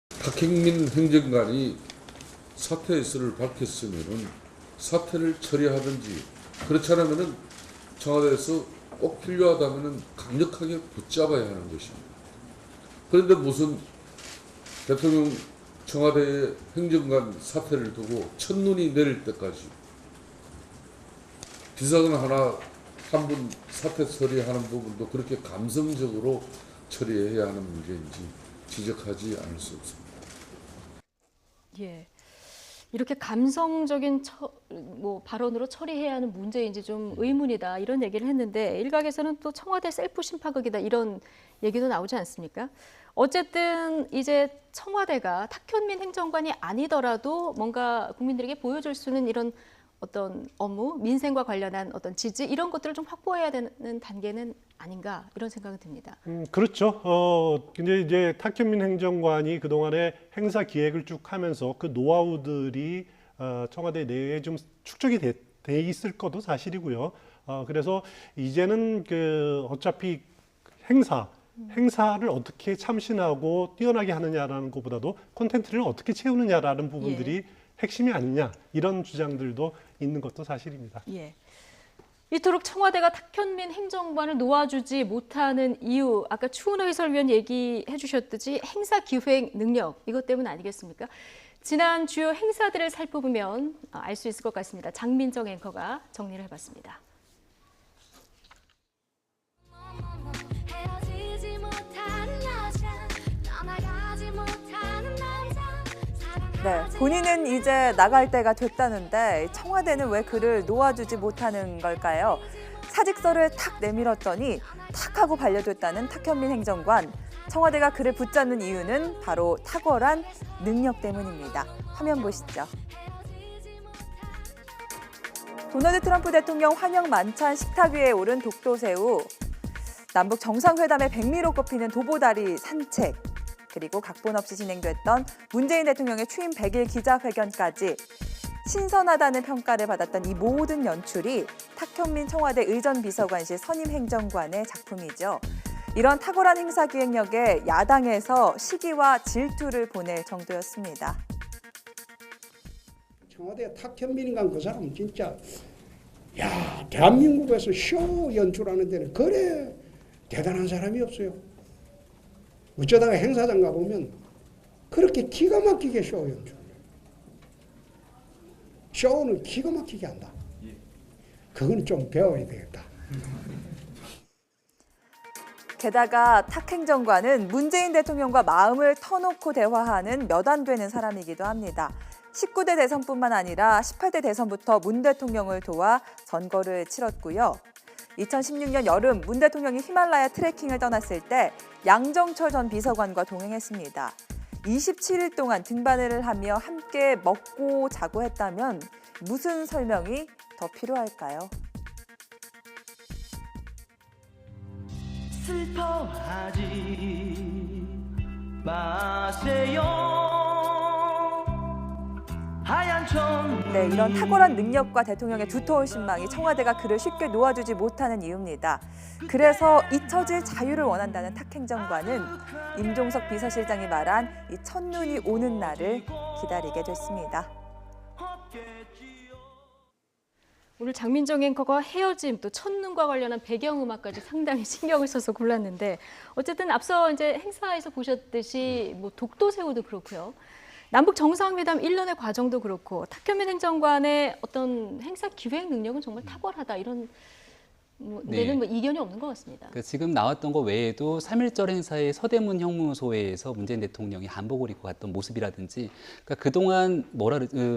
Speaker 10: 탁현민 행정관이 사퇴 의사를 밝혔으면은 사퇴를 처리하든지 그렇지 않으면은 청와대에서 꼭 필요하다면은 강력하게 붙잡아야 하는 것입니다. 그런데 무슨 대통령 청와대의 행정관 사퇴를 두고 첫눈이 내릴 때까지 비서관 한 분 사퇴 처리하는 부분도 그렇게 감성적으로 처리해야 하는 문제인지 지적하지 않을 수 없습니다.
Speaker 1: 예. 이렇게 감성적인 발언으로 처리해야 하는 문제인지 좀 의문이다 이런 얘기를 했는데 일각에서는 또 청와대 셀프 심파극이다 이런 얘기도 나오지 않습니까? 어쨌든 이제 청와대가 탁현민 행정관이 아니더라도 뭔가 국민들에게 보여줄 수 있는 이런 어떤 업무, 민생과 관련한 어떤 지지 이런 것들을 좀 확보해야 되는 단계는 아닌가 이런 생각은 듭니다.
Speaker 2: 그렇죠. 근데 이제 탁현민 행정관이 그동안에 행사 기획을 쭉 하면서 그 노하우들이 청와대 내에 좀 축적이 돼 있을 것도 사실이고요. 그래서 이제는 어차피 행사를 어떻게 참신하고 뛰어나게 하느냐라는 것보다도 콘텐츠를 어떻게 채우느냐라는 부분들이 핵심이 아니냐 이런 주장들도 있는 것도 사실입니다.
Speaker 1: 예. 이토록 청와대가 탁현민 행정관을 놓아주지 못하는 이유, 아까 추은호 해설위원 얘기해 주셨듯이 행사 기획 능력 이것 때문 아니겠습니까? 지난 주요 행사들을 살펴보면 알 수 있을 것 같습니다. 장민정 앵커가 정리를 해봤습니다.
Speaker 11: 네, 본인은 이제 나갈 때가 됐다는데 청와대는 왜 그를 놓아주지 못하는 걸까요? 사직서를 탁 내밀었더니 탁 하고 반려됐다는 탁현민 행정관. 청와대가 그를 붙잡는 이유는 바로 탁월한 능력 때문입니다. 화면 보시죠. 도널드 트럼프 대통령 환영 만찬 식탁 위에 오른 독도새우. 남북 정상회담의 백미로 꼽히는 도보다리 산책. 그리고 각본 없이 진행됐던 문재인 대통령의 취임 100일 기자회견까지 신선하다는 평가를 받았던 이 모든 연출이 탁현민 청와대 의전비서관실 선임 행정관의 작품이죠. 이런 탁월한 행사 기획력에 야당에서 시기와 질투를 보낼 정도였습니다.
Speaker 12: 청와대 탁현민이란 그 사람은 진짜 대한민국에서 쇼 연출하는 데는 그래 대단한 사람이 없어요. 어쩌다가 행사장 가보면 그렇게 기가 막히게 쇼 연출. 쇼는 기가 막히게 한다. 그건 좀 배워야 되겠다.
Speaker 11: 게다가 탁 행정관은 문재인 대통령과 마음을 터놓고 대화하는 몇 안 되는 사람이기도 합니다. 19대 대선뿐만 아니라 18대 대선부터 문 대통령을 도와 선거를 치렀고요. 2016년 여름 문 대통령이 히말라야 트레킹을 떠났을 때 양정철 전 비서관과 동행했습니다. 27일 동안 등반을 하며 함께 먹고 자고 했다면 무슨 설명이 더 필요할까요?
Speaker 13: 슬퍼하지 마세요.
Speaker 11: 네, 이런 탁월한 능력과 대통령의 두터운 신망이 청와대가 그를 쉽게 놓아주지 못하는 이유입니다. 그래서 잊혀질 자유를 원한다는 탁 행정관은 임종석 비서실장이 말한 이 첫눈이 오는 날을 기다리게 됐습니다.
Speaker 1: 오늘 장민정 앵커가 헤어짐 또 첫눈과 관련한 배경음악까지 상당히 신경을 써서 골랐는데 어쨌든 앞서 이제 행사에서 보셨듯이 독도새우도 그렇고요. 남북 정상회담 1년의 과정도 그렇고 탁현민 행정관의 어떤 행사 기획 능력은 정말 탁월하다 이런 데는 이견이 없는 것 같습니다.
Speaker 3: 그러니까 지금 나왔던 것 외에도 3.1절 행사의 서대문 형무소에서 문재인 대통령이 한복을 입고 갔던 모습이라든지 그러니까 그동안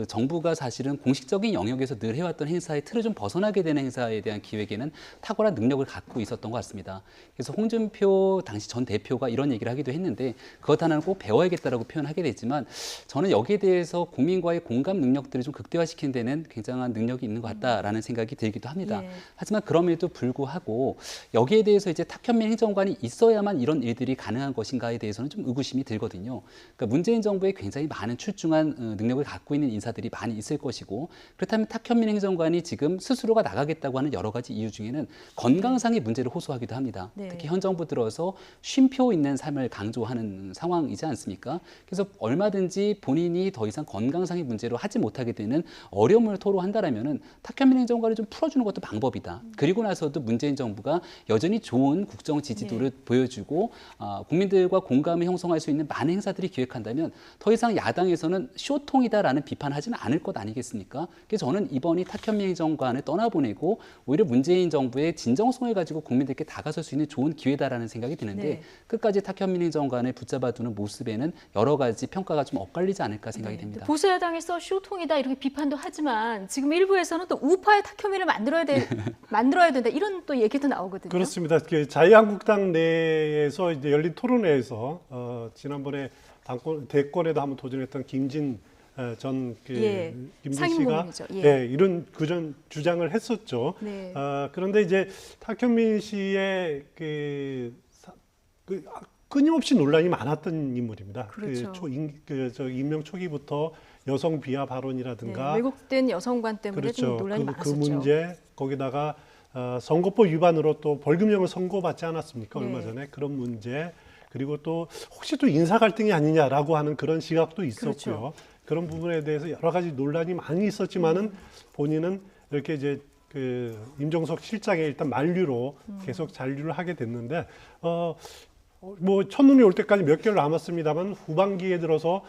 Speaker 3: 정부가 사실은 공식적인 영역에서 늘 해왔던 행사의 틀을 좀 벗어나게 되는 행사에 대한 기획에는 탁월한 능력을 갖고 있었던 것 같습니다. 그래서 홍준표 당시 전 대표가 이런 얘기를 하기도 했는데 그것 하나는 꼭 배워야겠다라고 표현하게 됐지만 저는 여기에 대해서 국민과의 공감 능력들을 좀 극대화시키는 데는 굉장한 능력이 있는 것 같다라는 생각이 들기도 합니다. 하지만 그럼에도 불구하고 여기에 대해서 이제 탁현민 행정관이 있어야만 이런 일들이 가능한 것인가에 대해서는 좀 의구심이 들거든요. 그러니까 문재인 정부에 굉장히 많은 출중한 능력을 갖고 있는 인사들이 많이 있을 것이고 그렇다면 탁현민 행정관이 지금 스스로가 나가겠다고 하는 여러 가지 이유 중에는 건강상의 문제를 호소하기도 합니다. 특히 현 정부 들어서 쉼표 있는 삶을 강조하는 상황이지 않습니까? 그래서 얼마든지 본인이 더 이상 건강상의 문제로 하지 못하게 되는 어려움을 토로한다라면은 탁현민 행정관을 좀 풀어주는 것도 방법이다. 그리고 나서 나서도 문재인 정부가 여전히 좋은 국정 지지도를 보여주고 국민들과 공감을 형성할 수 있는 많은 행사들이 기획한다면 더 이상 야당에서는 쇼통이다라는 비판하지는 않을 것 아니겠습니까? 그래서 저는 이번이 탁현민 행정관을 떠나보내고 오히려 문재인 정부의 진정성을 가지고 국민들께 다가설 수 있는 좋은 기회다라는 생각이 드는데 끝까지 탁현민 행정관을 붙잡아두는 모습에는 여러 가지 평가가 좀 엇갈리지 않을까 생각이 됩니다.
Speaker 1: 보수 야당에서 쇼통이다 이렇게 비판도 하지만 지금 일부에서는 또 우파의 탁현민을 만들어야 된다 이런 또 얘기도 나오거든요.
Speaker 2: 그렇습니다. 자유한국당 내에서 이제 열린 토론회에서 지난번에 대권에도 한번 도전했던 김진 전 김진 씨가 이런 그전 주장을 했었죠. 그런데 이제 탁현민 씨의 끊임없이 논란이 많았던 인물입니다.
Speaker 1: 그렇죠.
Speaker 2: 임명 초기부터 여성 비하 발언이라든가
Speaker 1: 왜곡된 여성관 때문에
Speaker 2: 그렇죠.
Speaker 1: 좀 논란이 많았었죠.
Speaker 2: 그 문제 거기다가 선거법 위반으로 또 벌금형을 선고받지 않았습니까? 얼마 전에 그런 문제 그리고 또 혹시 또 인사 갈등이 아니냐라고 하는 그런 시각도 있었고요.
Speaker 1: 그렇죠.
Speaker 2: 그런 부분에 대해서 여러 가지 논란이 많이 있었지만은 본인은 이렇게 이제 임종석 실장의 일단 만류로 계속 잔류를 하게 됐는데 뭐 첫눈이 올 때까지 몇 개월 남았습니다만 후반기에 들어서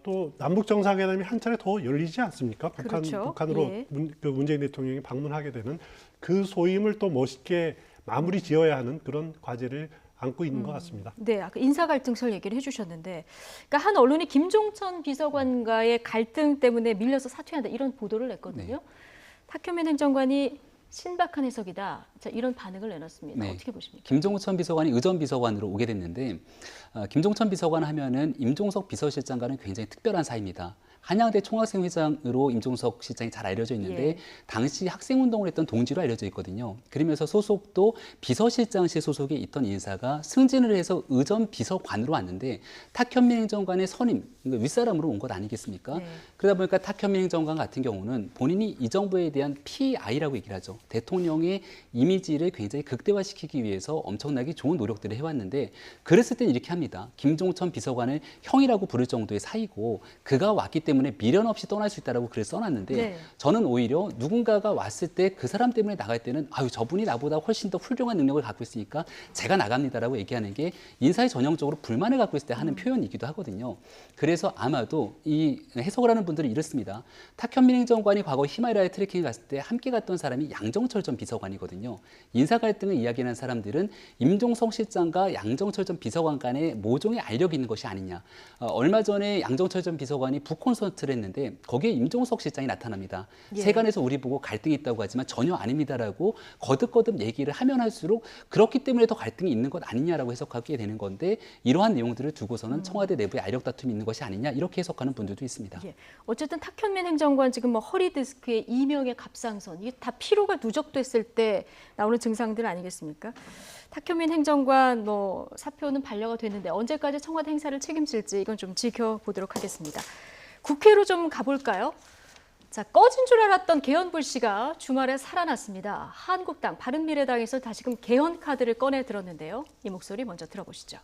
Speaker 2: 또 남북 정상회담이 한 차례 더 열리지 않습니까? 북한으로 문재인 대통령이 방문하게 되는 그 소임을 또 멋있게 마무리 지어야 하는 그런 과제를 안고 있는 것 같습니다.
Speaker 1: 네, 아까 인사 갈등설 얘기를 해주셨는데, 그러니까 한 언론이 김종천 비서관과의 갈등 때문에 밀려서 사퇴한다 이런 보도를 냈거든요. 탁현민 행정관이 신박한 해석이다. 자, 이런 반응을 내놨습니다. 어떻게 보십니까?
Speaker 3: 김종천 비서관이 의전 비서관으로 오게 됐는데 김종천 비서관 하면은 임종석 비서실장과는 굉장히 특별한 사이입니다. 한양대 총학생회장으로 임종석 실장이 잘 알려져 있는데 당시 학생운동을 했던 동지로 알려져 있거든요. 그러면서 소속도 비서실장실 소속에 있던 인사가 승진을 해서 의전 비서관으로 왔는데 탁현민 행정관의 선임, 그러니까 윗사람으로 온 것 아니겠습니까? 그러다 보니까 탁현민 행정관 같은 경우는 본인이 이 정부에 대한 PI라고 얘기를 하죠. 대통령의 이미지를 굉장히 극대화시키기 위해서 엄청나게 좋은 노력들을 해왔는데 그랬을 땐 이렇게 합니다. 김종천 비서관을 형이라고 부를 정도의 사이고 그가 왔기 때문에 미련 없이 떠날 수 있다라고 글을 써놨는데 저는 오히려 누군가가 왔을 때 그 사람 때문에 나갈 때는 아유 저분이 나보다 훨씬 더 훌륭한 능력을 갖고 있으니까 제가 나갑니다라고 얘기하는 게 인사에 전형적으로 불만을 갖고 있을 때 하는 표현이기도 하거든요. 그래서 아마도 이 해석을 하는 분들은 이렇습니다. 탁현민 행정관이 과거 히말라야 트레킹을 갔을 때 함께 갔던 사람이 양정철 전 비서관이거든요. 인사 갈등을 이야기하는 사람들은 임종석 실장과 양정철 전 비서관 간의 모종의 알력이 있는 것이 아니냐. 얼마 전에 양정철 전 비서관이 북콘서트를 했는데 거기에 임종석 실장이 나타납니다. 세간에서 우리 보고 갈등이 있다고 하지만 전혀 아닙니다라고 거듭거듭 얘기를 하면 할수록 그렇기 때문에 더 갈등이 있는 것 아니냐라고 해석하게 되는 건데 이러한 내용들을 두고서는 청와대 내부에 알력 다툼이 있는 것이 아니냐 이렇게 해석하는 분들도 있습니다.
Speaker 1: 어쨌든 탁현민 행정관 지금 뭐 허리 디스크에 이명의 갑상선 이게 다 피로가 누적됐을 때 나오는 증상들 아니겠습니까? 탁현민 행정관 뭐 사표는 반려가 됐는데 언제까지 청와대 행사를 책임질지 이건 좀 지켜보도록 하겠습니다. 국회로 좀 가볼까요? 자, 꺼진 줄 알았던 개헌 불씨가 주말에 살아났습니다. 한국당, 바른미래당에서 다시금 개헌 카드를 꺼내 들었는데요. 이 목소리 먼저 들어보시죠.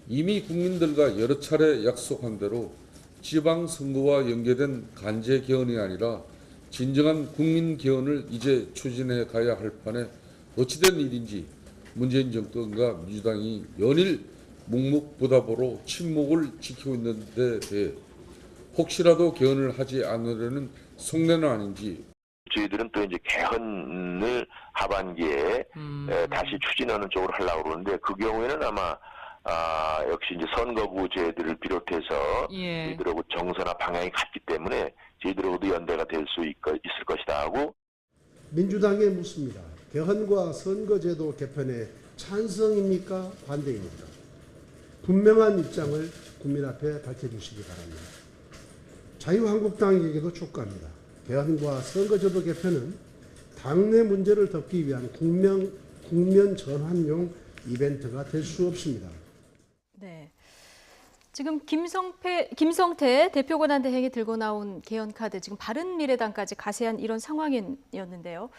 Speaker 10: 이미 국민들과 여러 차례 약속한 대로 지방선거와 연계된 간제 개헌이 아니라 진정한 국민 개헌을 이제 추진해 가야 할 판에 어찌된 일인지 문재인 정권과 민주당이 연일 묵묵부답으로 침묵을 지키고 있는 데 대해 혹시라도 개헌을 하지 않으려는 속내는 아닌지
Speaker 13: 저희들은 또 이제 개헌을 하반기에 다시 추진하는 쪽으로 하려고 그러는데 그 경우에는 아마 역시 이제 선거구제들을 비롯해서 저희들하고 정서나 방향이 같기 때문에 저희들하고도 연대가 될 수 있을 것이다 하고
Speaker 12: 민주당에 묻습니다. 개헌과 선거제도 개편에 찬성입니까? 반대입니까? 분명한 입장을 국민 앞에 밝혀주시기 바랍니다. 자유한국당에게도 촉구합니다. 개헌과 선거제도 개편은 당내 문제를 덮기 위한 국면 전환용 이벤트가 될 수 없습니다.
Speaker 1: 네, 지금 김성태 대표 권한 대행이 들고 나온 개헌 카드, 지금 바른미래당까지 가세한 이런 상황이었는데요.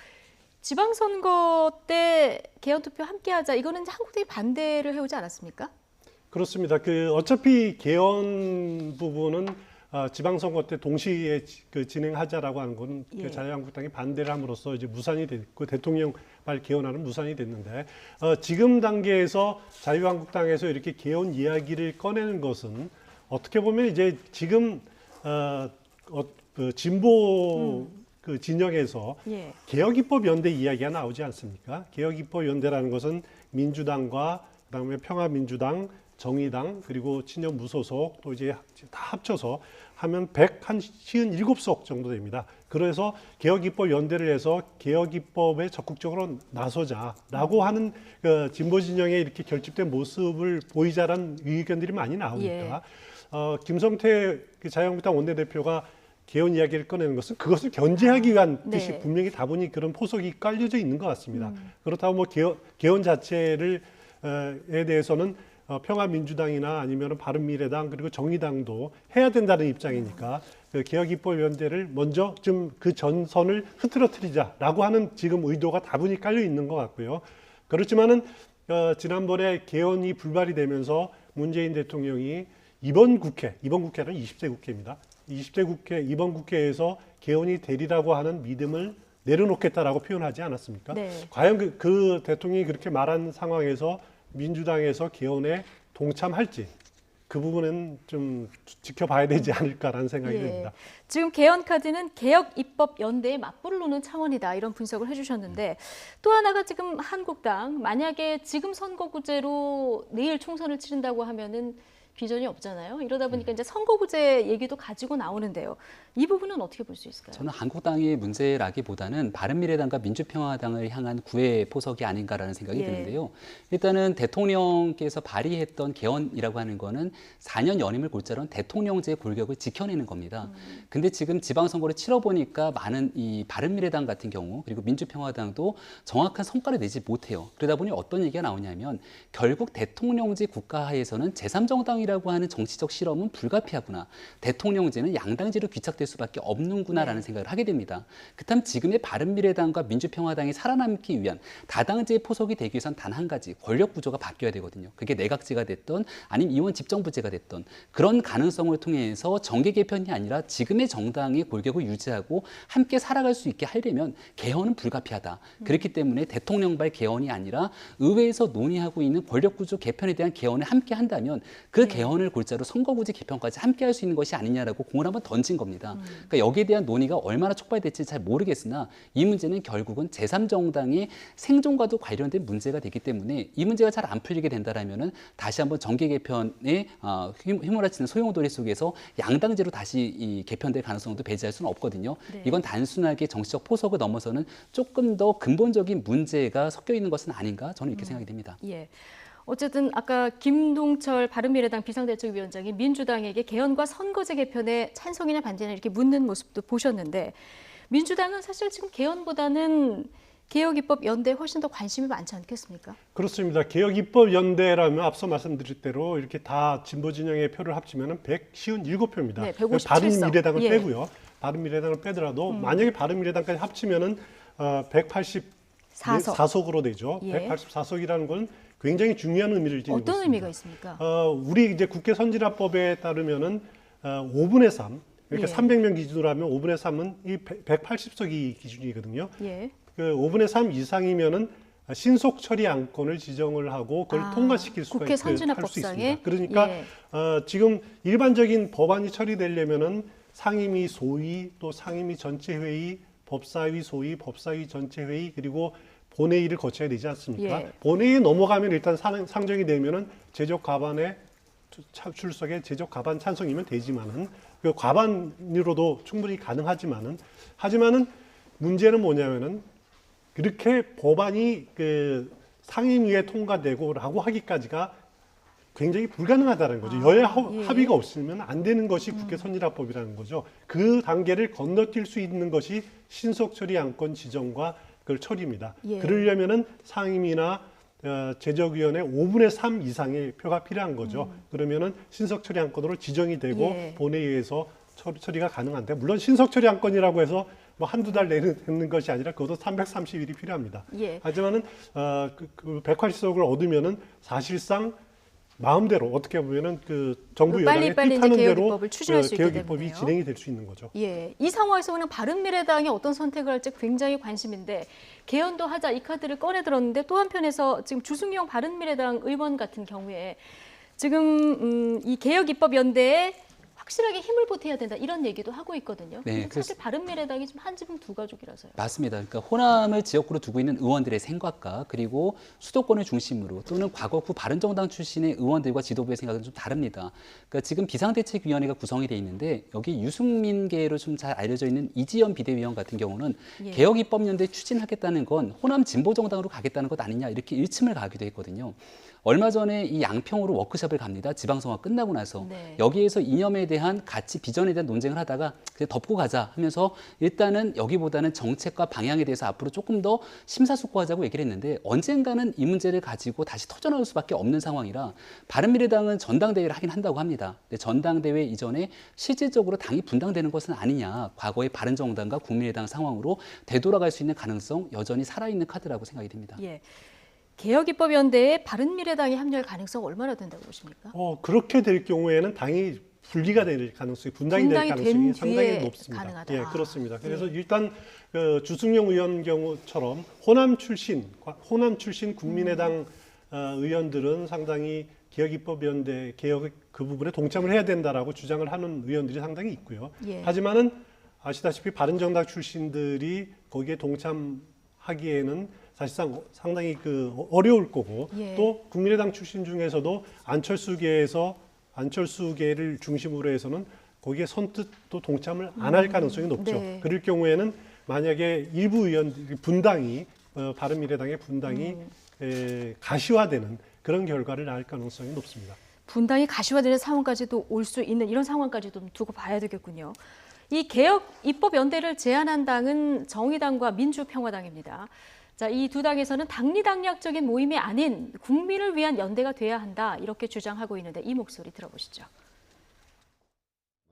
Speaker 1: 지방선거 때 개헌 투표 함께하자 이거는 한국당이 반대를 해오지 않았습니까?
Speaker 2: 그렇습니다. 어차피 개헌 부분은 지방선거 때 동시에 진행하자라고 하는 건
Speaker 1: 예.
Speaker 2: 자유한국당이 반대를 함으로써 이제 무산이 됐고 대통령발 개헌안은 무산이 됐는데 지금 단계에서 자유한국당에서 이렇게 개헌 이야기를 꺼내는 것은 어떻게 보면 이제 지금 그 진보 그 진영에서
Speaker 1: 예.
Speaker 2: 개혁입법연대 이야기가 나오지 않습니까? 개혁입법연대라는 것은 민주당과 그다음에 평화민주당, 정의당 그리고 친년 무소속 또 이제 다 합쳐서 하면 157석 정도 됩니다. 그래서 개혁입법연대를 해서 개혁입법에 적극적으로 나서자라고 하는 그 진보 진영의 이렇게 결집된 모습을 보이자라는 의견들이 많이 나오니까
Speaker 1: 예.
Speaker 2: 김성태 그 자유한국당 원내대표가 개헌 이야기를 꺼내는 것은 그것을 견제하기 위한 뜻이
Speaker 1: 네.
Speaker 2: 분명히 다분히 그런 포석이 깔려져 있는 것 같습니다. 그렇다고 뭐 개헌 자체를 에 대해서는 평화민주당이나 아니면 바른미래당 그리고 정의당도 해야 된다는 입장이니까 그 개혁입법연대를 먼저 좀 그 전선을 흐트러뜨리자라고 하는 지금 의도가 다분히 깔려 있는 것 같고요. 그렇지만은 지난번에 개헌이 불발이 되면서 문재인 대통령이 이번 국회는 20대 국회입니다. 20대 국회, 이번 국회에서 개헌이 되리라고 하는 믿음을 내려놓겠다라고 표현하지 않았습니까?
Speaker 1: 네.
Speaker 2: 과연 그 대통령이 그렇게 말한 상황에서 민주당에서 개헌에 동참할지 그 부분은 좀 지켜봐야 되지 않을까라는 생각이 듭니다.
Speaker 1: 지금 개헌 카드는 개혁 입법 연대에 맞불을 놓는 차원이다 이런 분석을 해주셨는데 또 하나가 지금 한국당 만약에 지금 선거구제로 내일 총선을 치른다고 하면은 비전이 없잖아요. 이러다 보니까 이제 선거구제 얘기도 가지고 나오는데요. 이 부분은 어떻게 볼 수 있을까요?
Speaker 3: 저는 한국당의 문제라기보다는 바른미래당과 민주평화당을 향한 구애 포석이 아닌가라는 생각이 드는데요. 일단은 대통령께서 발의했던 개헌이라고 하는 거는 4년 연임을 골자로 한 대통령제의 골격을 지켜내는 겁니다. 근데 지금 지방선거를 치러보니까 많은 이 바른미래당 같은 경우 그리고 민주평화당도 정확한 성과를 내지 못해요. 그러다 보니 어떤 얘기가 나오냐면 결국 대통령제 국가하에서는 제3정당이 라고 하는 정치적 실험은 불가피하구나. 대통령제는 양당제로 귀착될 수밖에 없는구나라는 생각을 하게 됩니다. 그렇다면 지금의 바른미래당과 민주평화당이 살아남기 위한 다당제의 포석이 되기 위해선 단 한 가지 권력 구조가 바뀌어야 되거든요. 그게 내각제가 됐던 아니면 이원 집정부제가 됐던 그런 가능성을 통해서 정계 개편이 아니라 지금의 정당의 골격을 유지하고 함께 살아갈 수 있게 하려면 개헌은 불가피하다. 그렇기 때문에 대통령발 개헌이 아니라 의회에서 논의하고 있는 권력 구조 개편에 대한 개헌을 함께 한다면 그 개헌을 골자로 선거구제 개편까지 함께 할 수 있는 것이 아니냐라고 공을 한번 던진 겁니다. 그러니까 여기에 대한 논의가 얼마나 촉발될지 잘 모르겠으나 이 문제는 결국은 제3정당의 생존과도 관련된 문제가 되기 때문에 이 문제가 잘 안 풀리게 된다라면은 다시 한번 정계 개편에 휘몰아치는 소용돌이 속에서 양당제로 다시 이 개편될 가능성도 배제할 수는 없거든요.
Speaker 1: 네.
Speaker 3: 이건 단순하게 정치적 포석을 넘어서는 조금 더 근본적인 문제가 섞여 있는 것은 아닌가 저는 이렇게 생각이 됩니다.
Speaker 1: 예. 어쨌든 아까 김동철 바른미래당 비상대책위원장이 민주당에게 개헌과 선거제 개편에 찬성이나 반대나 이렇게 묻는 모습도 보셨는데 민주당은 사실 지금 개헌보다는 개혁입법 연대에 훨씬 더 관심이 많지 않겠습니까?
Speaker 2: 그렇습니다. 개혁입법연대라면 앞서 말씀드린 대로 이렇게 다 진보 진영의 표를 합치면 157표입니다.
Speaker 1: 네, 157석.
Speaker 2: 바른미래당을
Speaker 1: 예.
Speaker 2: 빼고요. 바른미래당을 빼더라도 만약에 바른미래당까지 합치면은 184석으로 되죠.
Speaker 1: 예.
Speaker 2: 184석이라는 건 굉장히 중요한 의미를 지니고 있습니다.
Speaker 1: 어떤 의미가 있습니까?
Speaker 2: 우리 이제 국회 선진화법에 따르면은 5분의 3, 그러니까
Speaker 1: 예.
Speaker 2: 300명 기준으로 하면 5분의 3은 이 180석이 기준이거든요.
Speaker 1: 예.
Speaker 2: 그 5분의 3 이상이면은 신속 처리 안건을 지정을 하고 그걸 통과시킬 수가
Speaker 1: 국회 선진화법상에?
Speaker 2: 있습니다. 그러니까
Speaker 1: 예.
Speaker 2: 지금 일반적인 법안이 처리되려면은 상임위 소위 또 상임위 전체회의, 법사위 소위, 법사위 전체회의 그리고 본회의를 거쳐야 되지 않습니까?
Speaker 1: 예.
Speaker 2: 본회의에 넘어가면 일단 상정이 되면은 제적 과반의 출석에 제적 과반 찬성이면 되지만은 그 과반으로도 충분히 가능하지만은 하지만은 문제는 뭐냐면은 그렇게 법안이 그 상임위에 통과되고라고 하기까지가 굉장히 불가능하다는 거죠. 여야 합의가 없으면 안 되는 것이 국회 선진화법이라는 거죠. 그 단계를 건너뛸 수 있는 것이 신속 처리 안건 지정과 그걸 처리입니다.
Speaker 1: 예.
Speaker 2: 그러려면은 상임위나 제적위원회 5분의 3 이상의 표가 필요한 거죠. 그러면은 신속 처리 안건으로 지정이 되고
Speaker 1: 예.
Speaker 2: 본회의에서 처리가 가능한데 물론 신속 처리 안건이라고 해서 뭐 한두 달 내는 것이 아니라 그것도 330일이 필요합니다.
Speaker 1: 예.
Speaker 2: 하지만은 그 180석을 얻으면은 사실상 마음대로 어떻게 보면은 그 정부 여당의
Speaker 1: 빨리
Speaker 2: 뜻하는
Speaker 1: 개혁
Speaker 2: 대로
Speaker 1: 입법을 추진할 수 있게
Speaker 2: 개혁 입법이
Speaker 1: 되네요.
Speaker 2: 진행이 될 수 있는 거죠.
Speaker 1: 예, 이 상황에서는 바른미래당이 어떤 선택을 할지 굉장히 관심인데 개헌도 하자 이 카드를 꺼내 들었는데 또 한편에서 지금 주승용 바른미래당 의원 같은 경우에 지금 이 개혁 입법 연대에 확실하게 힘을 보태야 된다 이런 얘기도 하고 있거든요.
Speaker 3: 네,
Speaker 1: 근데 사실 바른미래당이 좀 한 지붕 두 가족이라서요.
Speaker 3: 맞습니다. 그러니까 호남을 지역구로 두고 있는 의원들의 생각과 그리고 수도권을 중심으로 또는 과거구 바른정당 출신의 의원들과 지도부의 생각은 좀 다릅니다. 그러니까 지금 비상대책위원회가 구성이 돼 있는데 여기 유승민계로 좀 잘 알려져 있는 이지연 비대위원 같은 경우는 개혁 입법연대 추진하겠다는 건 호남 진보정당으로 가겠다는 것 아니냐 이렇게 일침을 가기도 했거든요. 얼마 전에 이 양평으로 워크숍을 갑니다. 지방선거 끝나고 나서 여기에서 이념에 대한 가치 비전에 대한 논쟁을 하다가 그냥 덮고 가자 하면서 일단은 여기보다는 정책과 방향에 대해서 앞으로 조금 더 심사숙고하자고 얘기를 했는데 언젠가는 이 문제를 가지고 다시 터져나올 수밖에 없는 상황이라 바른미래당은 전당대회를 하긴 한다고 합니다. 근데 전당대회 이전에 실질적으로 당이 분당되는 것은 아니냐. 과거의 바른정당과 국민의당 상황으로 되돌아갈 수 있는 가능성 여전히 살아있는 카드라고 생각이 됩니다.
Speaker 1: 예. 개혁입법연대에 바른미래당이 합류할 가능성 얼마나 된다고 보십니까?
Speaker 2: 그렇게 될 경우에는 당이 분리가 될 가능성이 분당이 될 가능성이 상당히 높습니다.
Speaker 1: 가능하다.
Speaker 2: 예, 그렇습니다. 그래서 일단 그 주승용 의원 경우처럼 호남 출신 국민의당 의원들은 상당히 개혁입법연대 개혁 그 부분에 동참을 해야 된다라고 주장을 하는 의원들이 상당히 있고요. 하지만은 아시다시피 바른정당 출신들이 거기에 동참하기에는 사실상 상당히 그 어려울 거고 또 국민의당 출신 중에서도 안철수계를 중심으로 해서는 거기에 선뜻 또 동참을 안 할 가능성이 높죠. 그럴 경우에는 만약에 일부 의원들 분당이 바른미래당의 분당이 가시화되는 그런 결과를 낳을 가능성이 높습니다.
Speaker 1: 분당이 가시화되는 상황까지도 올 수 있는 이런 상황까지도 두고 봐야 되겠군요. 이 개혁 입법 연대를 제안한 당은 정의당과 민주평화당입니다. 자, 이 두 당에서는 당리당략적인 모임이 아닌 국민을 위한 연대가 돼야 한다 이렇게 주장하고 있는데 이 목소리 들어보시죠.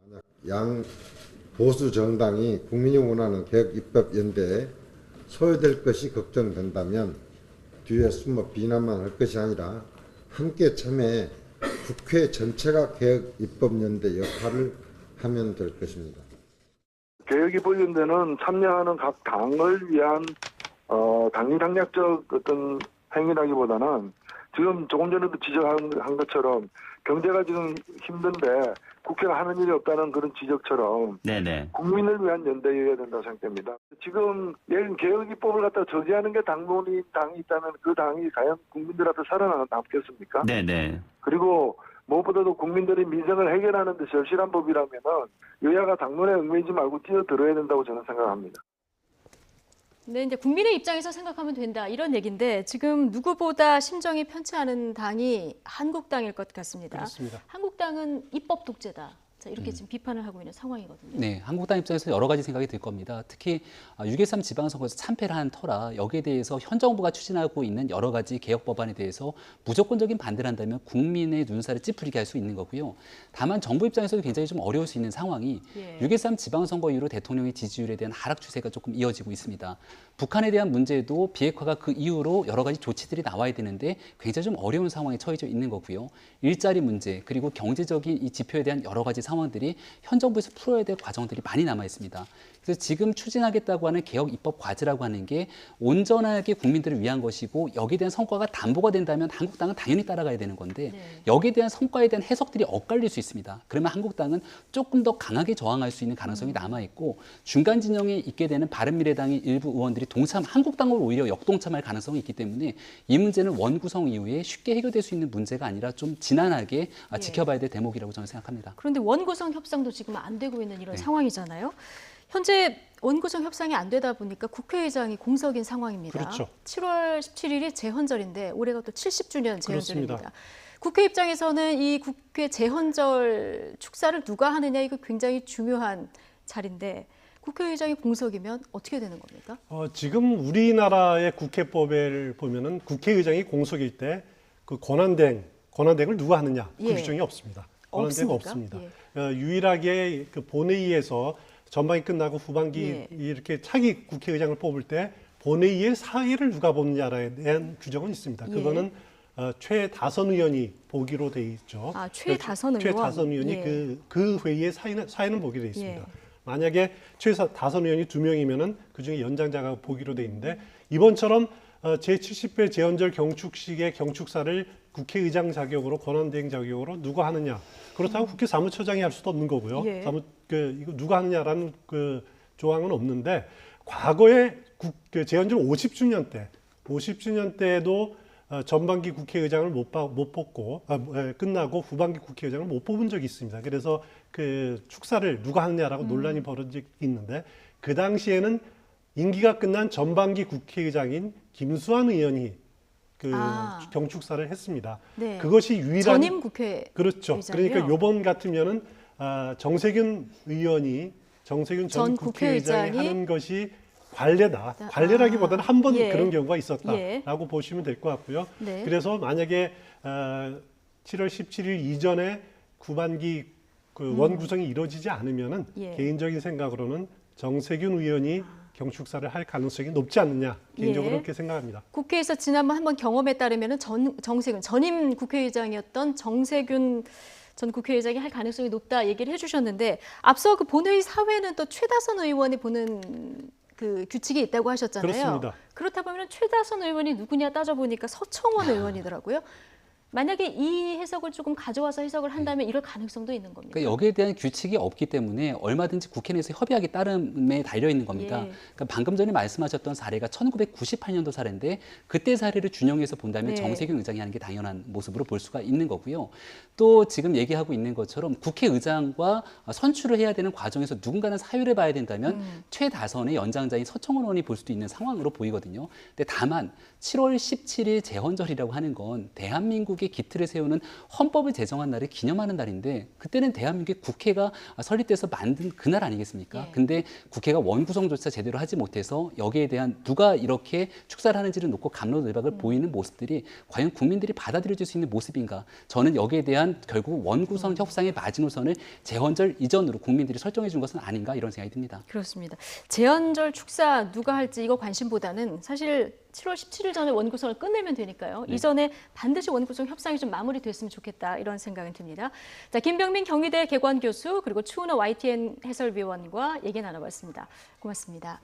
Speaker 14: 만약 양 보수 정당이 국민이 원하는 개혁 입법 연대에 소외될 것이 걱정된다면 뒤에 숨어 비난만 할 것이 아니라 함께 참여해 국회 전체가 개혁 입법 연대 역할을 하면 될 것입니다.
Speaker 15: 개혁 입법 연대는 참여하는 각 당을 위한 당리당략적 어떤 행위라기보다는 지금 조금 전에도 지적한 것처럼 경제가 지금 힘든데 국회가 하는 일이 없다는 그런 지적처럼 국민을 위한 연대여야 된다고 생각됩니다. 지금 개혁 입법을 갖다 저지하는 게 당이 있다면 그 당이 과연 국민들 앞에 살아남겠습니까? 그리고 무엇보다도 국민들이 민생을 해결하는 데 절실한 법이라면은 여야가 당론에 얽매이지 말고 뛰어들어야 된다고 저는 생각합니다.
Speaker 1: 네, 이제 국민의 입장에서 생각하면 된다 이런 얘기인데 지금 누구보다 심정이 편치 않은 당이 한국당일 것 같습니다.
Speaker 2: 그렇습니다.
Speaker 1: 한국당은 입법 독재다. 자, 이렇게 지금 비판을 하고 있는 상황이거든요.
Speaker 3: 네, 한국당 입장에서 여러 가지 생각이 들 겁니다. 특히 6.13 지방선거에서 참패를 한 터라 여기에 대해서 현 정부가 추진하고 있는 여러 가지 개혁 법안에 대해서 무조건적인 반대를 한다면 국민의 눈살을 찌푸리게 할 수 있는 거고요. 다만 정부 입장에서도 굉장히 좀 어려울 수 있는 상황이 6.13 지방선거 이후로 대통령의 지지율에 대한 하락 추세가 조금 이어지고 있습니다. 북한에 대한 문제도 비핵화가 그 이후로 여러 가지 조치들이 나와야 되는데 굉장히 좀 어려운 상황에 처해져 있는 거고요. 일자리 문제 그리고 경제적인 이 지표에 대한 여러 가지 상황들이 현 정부에서 풀어야 될 과정들이 많이 남아 있습니다. 그래서 지금 추진하겠다고 하는 개혁 입법 과제라고 하는 게 온전하게 국민들을 위한 것이고 여기에 대한 성과가 담보가 된다면 한국당은 당연히 따라가야 되는 건데 여기에 대한 성과에 대한 해석들이 엇갈릴 수 있습니다. 그러면 한국당은 조금 더 강하게 저항할 수 있는 가능성이 남아 있고 중간 진영에 있게 되는 바른미래당의 일부 의원들이 한국당으로 오히려 역동참할 가능성이 있기 때문에 이 문제는 원구성 이후에 쉽게 해결될 수 있는 문제가 아니라 좀 지난하게 지켜봐야 될 대목이라고 저는 생각합니다.
Speaker 1: 그런데 원구성 협상도 지금 안 되고 있는 이런 상황이잖아요. 현재 원구성 협상이 안 되다 보니까 국회의장이 공석인 상황입니다.
Speaker 2: 그렇죠.
Speaker 1: 7월 17일이 재헌절인데 올해가 또 70주년 재헌절입니다.
Speaker 2: 그렇습니다.
Speaker 1: 국회 입장에서는 이 국회 재헌절 축사를 누가 하느냐 이거 굉장히 중요한 자리인데 국회의장이 공석이면 어떻게 되는 겁니까?
Speaker 2: 지금 우리나라의 국회법을 보면은 국회의장이 공석일 때 그 권한대행을 누가 하느냐 그 규정이 없습니다. 권한대가 없습니다. 유일하게 그 본회의에서 전반기 끝나고 후반기 이렇게 차기 국회의장을 뽑을 때 본회의의 사의를 누가 뽑느냐에 대한 규정은 있습니다. 그거는 최다선 의원이 보기로 돼 있죠.
Speaker 1: 아, 최다선 의원.
Speaker 2: 최다선 의원이
Speaker 1: 예.
Speaker 2: 그 회의에 사인은 보기로 돼 있습니다.
Speaker 1: 예.
Speaker 2: 만약에 최다선 의원이 2명이면은 그중에 연장자가 보기로 돼 있는데 이번처럼 제70회 제헌절 경축식의 경축사를 국회의장 자격으로 권한대행 자격으로 누가 하느냐. 그렇다고 국회 사무처장이 할 수도 없는 거고요.
Speaker 1: 예.
Speaker 2: 이거 누가 하느냐라는 그 조항은 없는데 과거에 제헌절 50주년 때도 전반기 국회의장을 못 뽑고 끝나고 후반기 국회의장을 못 뽑은 적이 있습니다. 그래서 그 축사를 누가 하느냐라고 논란이 벌어진 적이 있는데 그 당시에는 임기가 끝난 전반기 국회의장인 김수환 의원이 경축사를 했습니다.
Speaker 1: 네.
Speaker 2: 그것이 유일한
Speaker 1: 전임 국회
Speaker 2: 그렇죠.
Speaker 1: 의장이요?
Speaker 2: 그러니까 요번 같으면은 정세균 전 국회의장이 하는 것이 관례다. 관례라기보다는 한 번
Speaker 1: 예.
Speaker 2: 그런 경우가 있었다라고
Speaker 1: 예.
Speaker 2: 보시면 될 것 같고요.
Speaker 1: 네.
Speaker 2: 그래서 만약에 7월 17일 이전에 후반기 원구성이 이루어지지 않으면은
Speaker 1: 예.
Speaker 2: 개인적인 생각으로는 정세균 의원이 경축사를 할 가능성이 높지 않느냐 개인적으로
Speaker 1: 예.
Speaker 2: 그렇게 생각합니다.
Speaker 1: 국회에서 지난번 한번 경험에 따르면 정세균 전임 국회의장이었던 정세균 전 국회의장이 할 가능성이 높다 얘기를 해주셨는데 앞서 그 본회의 사회는 또 최다선 의원이 보는 그 규칙이 있다고 하셨잖아요.
Speaker 2: 그렇습니다.
Speaker 1: 그렇다 보면 최다선 의원이 누구냐 따져보니까 서청원 의원이더라고요. 만약에 이 해석을 조금 가져와서 해석을 한다면 이럴 가능성도 있는 겁니다.
Speaker 3: 그러니까 여기에 대한 규칙이 없기 때문에 얼마든지 국회 내에서 협의하기 따름에 달려 있는 겁니다.
Speaker 1: 예.
Speaker 3: 그러니까 방금 전에 말씀하셨던 사례가 1998년도 사례인데 그때 사례를 준용해서 본다면
Speaker 1: 네.
Speaker 3: 정세균 의장이 하는 게 당연한 모습으로 볼 수가 있는 거고요. 또 지금 얘기하고 있는 것처럼 국회의장과 선출을 해야 되는 과정에서 누군가는 사유를 봐야 된다면 최다선의 연장자인 서청원 의원이 볼 수도 있는 상황으로 보이거든요. 근데 다만 7월 17일 제헌절이라고 하는 건 대한민국의 기틀을 세우는 헌법을 제정한 날을 기념하는 날인데 그때는 대한민국의 국회가 설립돼서 만든 그날 아니겠습니까?
Speaker 1: 예.
Speaker 3: 근데 국회가 원구성조차 제대로 하지 못해서 여기에 대한 누가 이렇게 축사를 하는지를 놓고 갑론을박을 보이는 모습들이 과연 국민들이 받아들여질 수 있는 모습인가? 저는 여기에 대한 결국 원구성 협상의 마지노선을 제헌절 이전으로 국민들이 설정해 준 것은 아닌가 이런 생각이 듭니다.
Speaker 1: 그렇습니다. 제헌절 축사 누가 할지 이거 관심보다는 사실 7월 17일 전에 원구성을 끝내면 되니까요.
Speaker 3: 네.
Speaker 1: 이전에 반드시 원구성 협상이 좀 마무리됐으면 좋겠다 이런 생각은 듭니다. 자, 김병민 경희대 개관교수 그리고 추은호 YTN 해설위원과 얘기 나눠봤습니다. 고맙습니다.